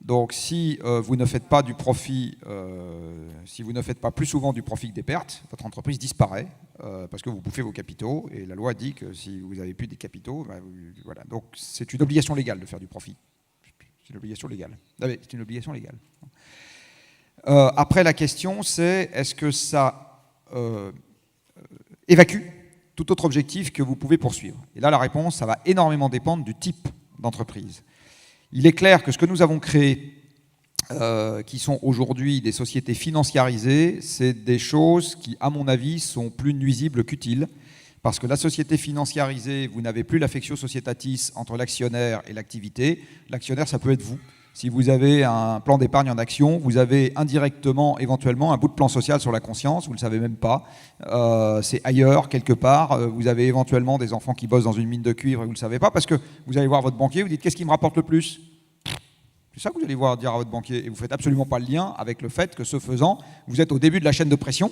Donc si vous ne faites pas du profit, si vous ne faites pas plus souvent du profit que des pertes, votre entreprise disparaît parce que vous bouffez vos capitaux et la loi dit que si vous n'avez plus des capitaux, voilà. Donc c'est une obligation légale de faire du profit. C'est une obligation légale. C'est une obligation légale. Après la question c'est est-ce que ça évacue tout autre objectif que vous pouvez poursuivre? Et là la réponse, ça va énormément dépendre du type d'entreprise. Il est clair que ce que nous avons créé, qui sont aujourd'hui des sociétés financiarisées, c'est des choses qui, à mon avis, sont plus nuisibles qu'utiles. Parce que la société financiarisée, vous n'avez plus l'affectio societatis entre l'actionnaire et l'activité. L'actionnaire, ça peut être vous. Si vous avez un plan d'épargne en action, vous avez indirectement, éventuellement, un bout de plan social sur la conscience, vous ne le savez même pas. C'est ailleurs, quelque part. Vous avez éventuellement des enfants qui bossent dans une mine de cuivre et vous ne le savez pas, parce que vous allez voir votre banquier, vous dites « qu'est-ce qui me rapporte le plus ?» C'est ça que vous allez dire à votre banquier. Et vous ne faites absolument pas le lien avec le fait que, ce faisant, vous êtes au début de la chaîne de pression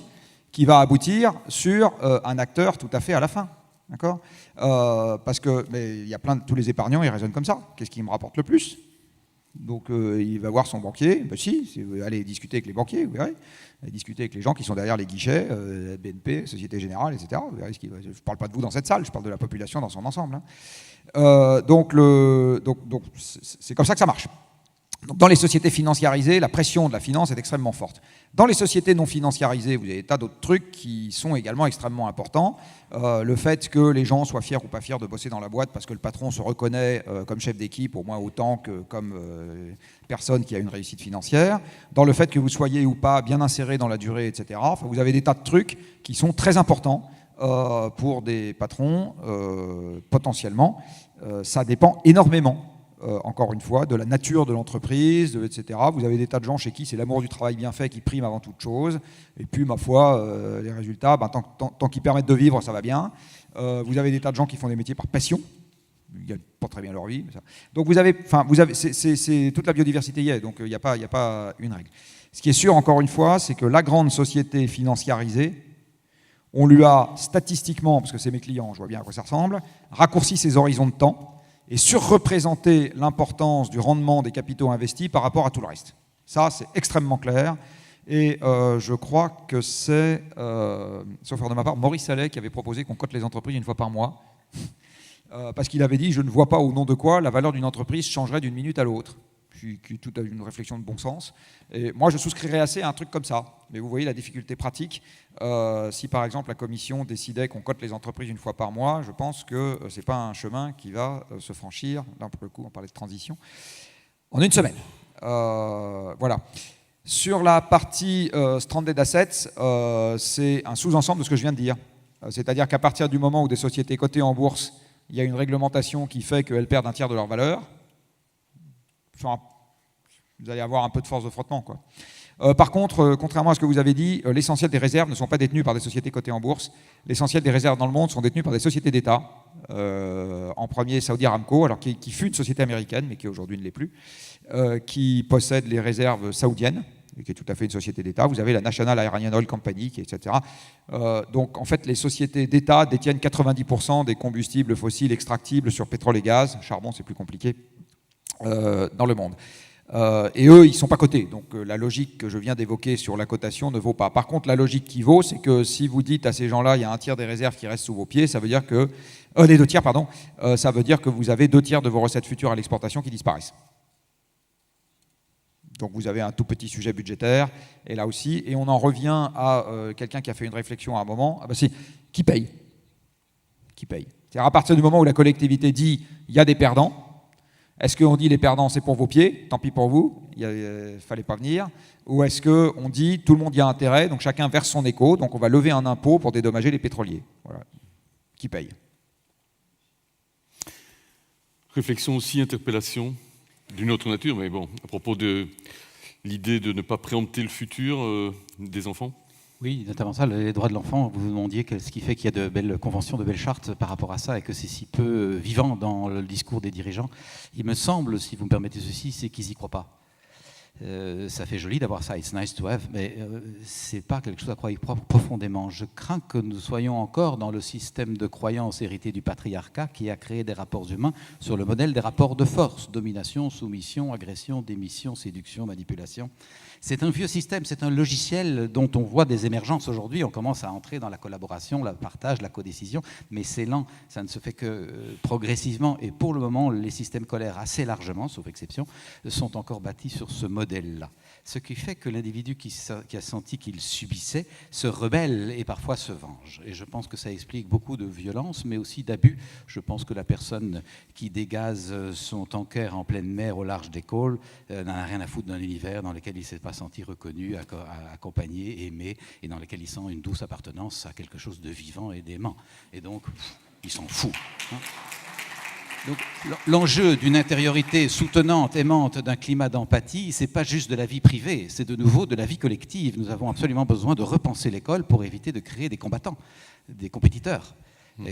qui va aboutir sur un acteur tout à fait à la fin. D'accord ? Parce que il y a tous les épargnants, ils raisonnent comme ça. Qu'est-ce qui me rapporte le plus ? Donc il va voir son banquier, si vous allez discuter avec les banquiers, vous verrez, allez discuter avec les gens qui sont derrière les guichets, BNP, Société Générale, etc. Vous verrez je ne parle pas de vous dans cette salle, je parle de la population dans son ensemble. Donc c'est comme ça que ça marche. Donc, dans les sociétés financiarisées, la pression de la finance est extrêmement forte. Dans les sociétés non financiarisées, vous avez des tas d'autres trucs qui sont également extrêmement importants. Le fait que les gens soient fiers ou pas fiers de bosser dans la boîte parce que le patron se reconnaît comme chef d'équipe au moins autant que comme personne qui a une réussite financière. Dans le fait que vous soyez ou pas bien inséré dans la durée, etc. Enfin, vous avez des tas de trucs qui sont très importants pour des patrons potentiellement. Ça dépend énormément. Encore une fois, de la nature de l'entreprise, etc. Vous avez des tas de gens chez qui c'est l'amour du travail bien fait qui prime avant toute chose. Et puis, ma foi, les résultats, tant qu'ils permettent de vivre, ça va bien. Vous avez des tas de gens qui font des métiers par passion. Ils gagnent pas très bien leur vie. Donc, c'est toute la biodiversité y est. Donc, il n'y a pas une règle. Ce qui est sûr, encore une fois, c'est que la grande société financiarisée, on lui a statistiquement, parce que c'est mes clients, je vois bien à quoi ça ressemble, raccourci ses horizons de temps et surreprésenter l'importance du rendement des capitaux investis par rapport à tout le reste. Ça, c'est extrêmement clair. Et je crois que c'est, sauf erreur de ma part, Maurice Allais qui avait proposé qu'on cote les entreprises une fois par mois. Parce qu'il avait dit, je ne vois pas au nom de quoi la valeur d'une entreprise changerait d'une minute à l'autre. Qui est toute une réflexion de bon sens. Et moi, je souscrirais assez à un truc comme ça. Mais vous voyez la difficulté pratique. Si, par exemple, la Commission décidait qu'on cote les entreprises une fois par mois, je pense que ce n'est pas un chemin qui va se franchir, là, pour le coup, on parlait de transition, en une semaine. Voilà. Sur la partie stranded assets, c'est un sous-ensemble de ce que je viens de dire. C'est-à-dire qu'à partir du moment où des sociétés cotées en bourse, il y a une réglementation qui fait qu'elles perdent un tiers de leur valeur, vous allez avoir un peu de force de frottement, quoi. Par contre, contrairement à ce que vous avez dit, l'essentiel des réserves ne sont pas détenues par des sociétés cotées en bourse. L'essentiel des réserves dans le monde sont détenues par des sociétés d'État. En premier, Saudi Aramco, alors qui fut une société américaine, mais qui aujourd'hui ne l'est plus, qui possède les réserves saoudiennes, et qui est tout à fait une société d'État. Vous avez la National Iranian Oil Company, etc. Donc, en fait, les sociétés d'État détiennent 90% des combustibles fossiles extractibles sur pétrole et gaz. Charbon, c'est plus compliqué. Dans le monde. Et eux, ils ne sont pas cotés. Donc la logique que je viens d'évoquer sur la cotation ne vaut pas. Par contre, la logique qui vaut, c'est que si vous dites à ces gens-là, il y a un tiers des réserves qui restent sous vos pieds, ça veut dire que... les 2 tiers, pardon. Ça veut dire que vous avez 2 tiers de vos recettes futures à l'exportation qui disparaissent. Donc vous avez un tout petit sujet budgétaire, et là aussi, et on en revient à quelqu'un qui a fait une réflexion à un moment, c'est qui paye ? Qui paye ? C'est-à-dire à partir du moment où la collectivité dit, il y a des perdants, est-ce qu'on dit les perdants c'est pour vos pieds, tant pis pour vous, il ne fallait pas venir, ou est-ce qu'on dit tout le monde y a intérêt, donc chacun verse son écho, donc on va lever un impôt pour dédommager les pétroliers. Voilà. Qui paye ? Réflexion aussi, interpellation, d'une autre nature, mais bon, à propos de l'idée de ne pas préempter le futur des enfants. Oui, notamment ça, les droits de l'enfant. Vous vous demandiez ce qui fait qu'il y a de belles conventions, de belles chartes par rapport à ça et que c'est si peu vivant dans le discours des dirigeants. Il me semble, si vous me permettez ceci, c'est qu'ils n'y croient pas. Ça fait joli d'avoir ça, it's nice to have, mais c'est pas quelque chose à croire profondément. Je crains que nous soyons encore dans le système de croyance hérité du patriarcat qui a créé des rapports humains sur le modèle des rapports de force, domination, soumission, agression, démission, séduction, manipulation. C'est un vieux système, c'est un logiciel dont on voit des émergences aujourd'hui. On commence à entrer dans la collaboration, le partage, la codécision, mais c'est lent, ça ne se fait que progressivement. Et pour le moment, les systèmes scolaires, assez largement, sauf exception, sont encore bâtis sur ce modèle-là. Ce qui fait que l'individu qui a senti qu'il subissait se rebelle et parfois se venge. Et je pense que ça explique beaucoup de violence, mais aussi d'abus. Je pense que la personne qui dégaze son tanker en pleine mer au large des côles n'en a rien à foutre d'un univers dans lequel il ne s'est pas senti reconnu, accompagné, aimé, et dans lequel il sent une douce appartenance à quelque chose de vivant et d'aimant. Et donc, il s'en fout. Hein. Donc, l'enjeu d'une intériorité soutenante, aimante, d'un climat d'empathie, c'est pas juste de la vie privée, c'est de nouveau de la vie collective. Nous avons absolument besoin de repenser l'école pour éviter de créer des combattants, des compétiteurs.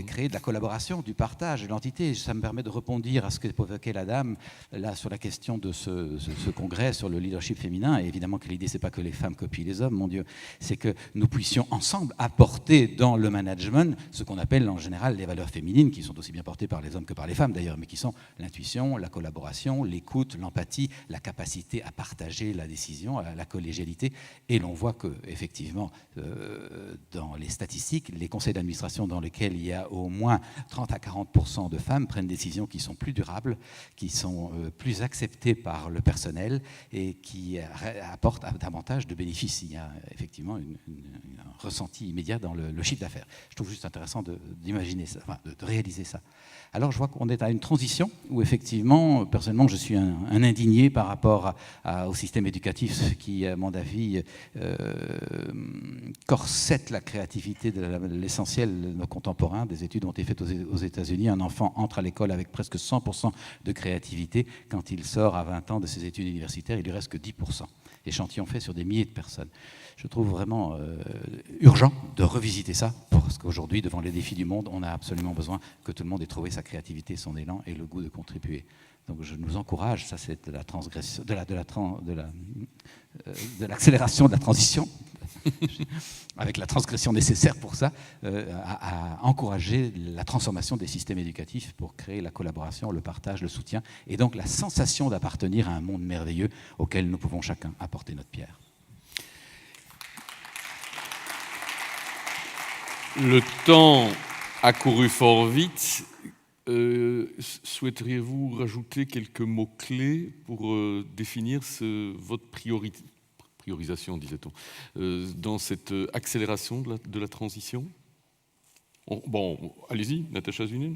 Créer de la collaboration, du partage, de l'entité. Ça me permet de répondre à ce qu'évoquait la dame là, sur la question de ce congrès sur le leadership féminin. Et évidemment que l'idée, c'est pas que les femmes copient les hommes, mon Dieu, c'est que nous puissions ensemble apporter dans le management ce qu'on appelle en général les valeurs féminines, qui sont aussi bien portées par les hommes que par les femmes d'ailleurs, mais qui sont l'intuition, la collaboration, l'écoute, l'empathie, la capacité à partager la décision, la collégialité. Et l'on voit que effectivement, dans les statistiques, les conseils d'administration dans lesquels il y a au moins 30 à 40% de femmes prennent des décisions qui sont plus durables, qui sont plus acceptées par le personnel et qui apportent davantage de bénéfices. Il y a effectivement un ressenti immédiat dans le chiffre d'affaires. Je trouve juste intéressant d'imaginer ça, enfin, de réaliser ça. Alors je vois qu'on est à une transition où effectivement, personnellement, je suis un indigné par rapport au système éducatif qui, à mon avis, corsette la créativité de l'essentiel de nos contemporains. Des études ont été faites aux États-Unis. Un enfant entre à l'école avec presque 100% de créativité. Quand il sort à 20 ans de ses études universitaires, il lui reste que 10%. Échantillon fait sur des milliers de personnes. Je trouve vraiment urgent de revisiter ça, parce qu'aujourd'hui, devant les défis du monde, on a absolument besoin que tout le monde ait trouvé sa créativité, son élan et le goût de contribuer. Donc je nous encourage, ça c'est de la transgression, de l'accélération de la transition, avec la transgression nécessaire pour ça, à encourager la transformation des systèmes éducatifs pour créer la collaboration, le partage, le soutien, et donc la sensation d'appartenir à un monde merveilleux auquel nous pouvons chacun apporter notre pierre. Le temps a couru fort vite. Souhaiteriez-vous rajouter quelques mots-clés pour définir votre priorisation, disait-on, dans cette accélération de la transition? Bon, allez-y, Natacha Zunin.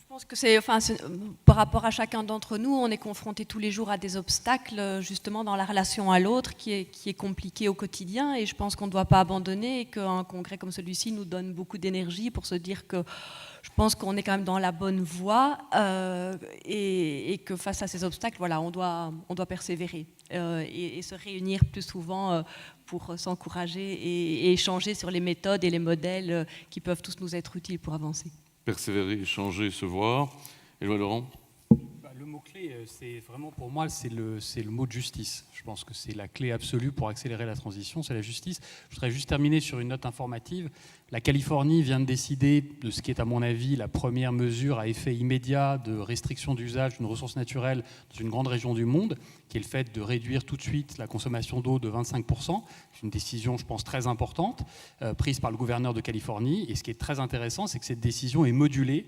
Je pense que par rapport à chacun d'entre nous, on est confronté tous les jours à des obstacles, justement dans la relation à l'autre, qui est compliquée au quotidien. Et je pense qu'on ne doit pas abandonner et qu'un congrès comme celui-ci nous donne beaucoup d'énergie pour se dire que je pense qu'on est quand même dans la bonne voie et que face à ces obstacles, voilà, on doit persévérer et se réunir plus souvent pour s'encourager et échanger sur les méthodes et les modèles qui peuvent tous nous être utiles pour avancer. Persévérer, échanger, se voir. Éloi Laurent. Le mot-clé, c'est vraiment pour moi, c'est le mot de justice. Je pense que c'est la clé absolue pour accélérer la transition, c'est la justice. Je voudrais juste terminer sur une note informative. La Californie vient de décider de ce qui est à mon avis la première mesure à effet immédiat de restriction d'usage d'une ressource naturelle dans une grande région du monde, qui est le fait de réduire tout de suite la consommation d'eau de 25%. C'est une décision, je pense, très importante, prise par le gouverneur de Californie. Et ce qui est très intéressant, c'est que cette décision est modulée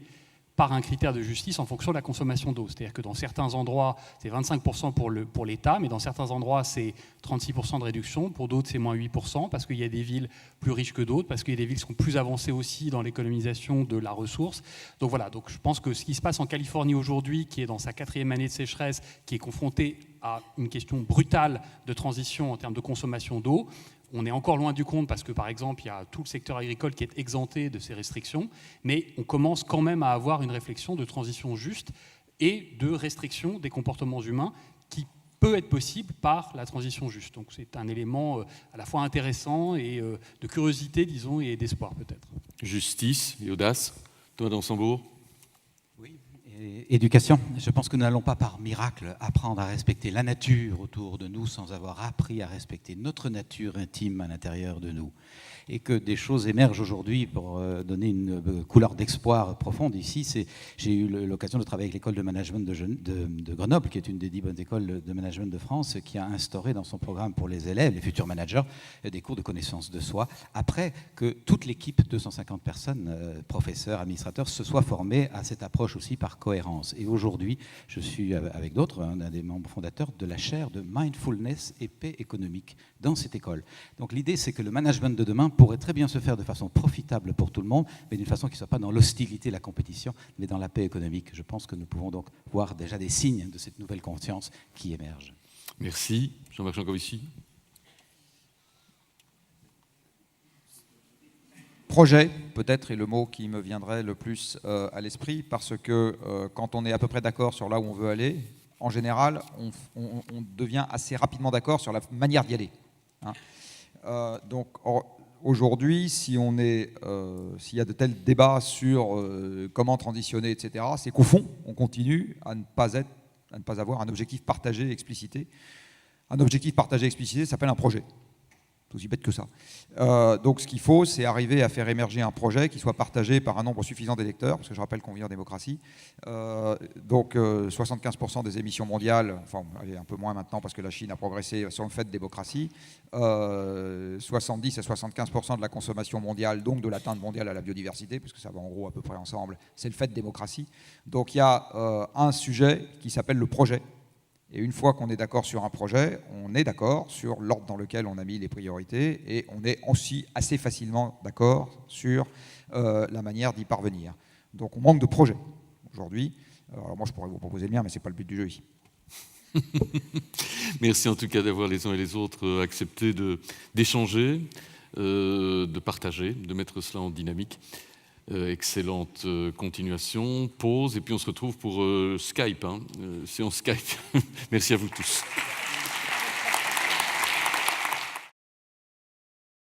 par un critère de justice en fonction de la consommation d'eau. C'est-à-dire que dans certains endroits, c'est 25% pour l'État, mais dans certains endroits, c'est 36% de réduction. Pour d'autres, c'est moins 8%, parce qu'il y a des villes plus riches que d'autres, parce qu'il y a des villes qui sont plus avancées aussi dans l'économisation de la ressource. Donc voilà, donc je pense que ce qui se passe en Californie aujourd'hui, qui est dans sa 4e année de sécheresse, qui est confrontée à une question brutale de transition en termes de consommation d'eau, on est encore loin du compte parce que, par exemple, il y a tout le secteur agricole qui est exempté de ces restrictions, mais on commence quand même à avoir une réflexion de transition juste et de restriction des comportements humains qui peut être possible par la transition juste. Donc c'est un élément à la fois intéressant et de curiosité, disons, et d'espoir peut-être. Justice et audace. Thomas d'Ansembourg. Oui, Éducation. Je pense que nous n'allons pas par miracle apprendre à respecter la nature autour de nous sans avoir appris à respecter notre nature intime à l'intérieur de nous. Et que des choses émergent aujourd'hui pour donner une couleur d'espoir profonde. Ici, j'ai eu l'occasion de travailler avec l'école de management de Grenoble, qui est une des 10 bonnes écoles de management de France, qui a instauré dans son programme pour les élèves, les futurs managers, des cours de connaissance de soi, après que toute l'équipe, 250 personnes, professeurs, administrateurs, se soit formée à cette approche aussi par cohérence. Et aujourd'hui, je suis avec d'autres, un des membres fondateurs de la chaire de Mindfulness et paix économique dans cette école. Donc l'idée, c'est que le management de demain pourrait très bien se faire de façon profitable pour tout le monde, mais d'une façon qui ne soit pas dans l'hostilité, la compétition, mais dans la paix économique. Je pense que nous pouvons donc voir déjà des signes de cette nouvelle conscience qui émerge. Merci. Jean-Marc Jancovici. Projet, peut-être, est le mot qui me viendrait le plus à l'esprit, parce que quand on est à peu près d'accord sur là où on veut aller, en général, on devient assez rapidement d'accord sur la manière d'y aller. Hein. Donc, aujourd'hui, s'il y a de tels débats sur comment transitionner, etc., c'est qu'au fond, on continue à ne pas avoir un objectif partagé explicité. Un objectif partagé explicité s'appelle un projet. C'est aussi bête que ça. Donc ce qu'il faut, c'est arriver à faire émerger un projet qui soit partagé par un nombre suffisant d'électeurs, parce que je rappelle qu'on vit en démocratie. Donc 75% des émissions mondiales, enfin un peu moins maintenant parce que la Chine a progressé sur le fait de démocratie, 70 à 75% de la consommation mondiale, donc de l'atteinte mondiale à la biodiversité, parce que ça va en gros à peu près ensemble, c'est le fait de démocratie. Donc il y a un sujet qui s'appelle le projet. Et une fois qu'on est d'accord sur un projet, on est d'accord sur l'ordre dans lequel on a mis les priorités et on est aussi assez facilement d'accord sur la manière d'y parvenir. Donc on manque de projet aujourd'hui. Alors moi je pourrais vous proposer le mien, mais ce n'est pas le but du jeu ici. Merci en tout cas d'avoir les uns et les autres accepté d'échanger, de partager, de mettre cela en dynamique. Excellente continuation, pause, et puis on se retrouve pour Skype, séance Skype. Merci à vous tous.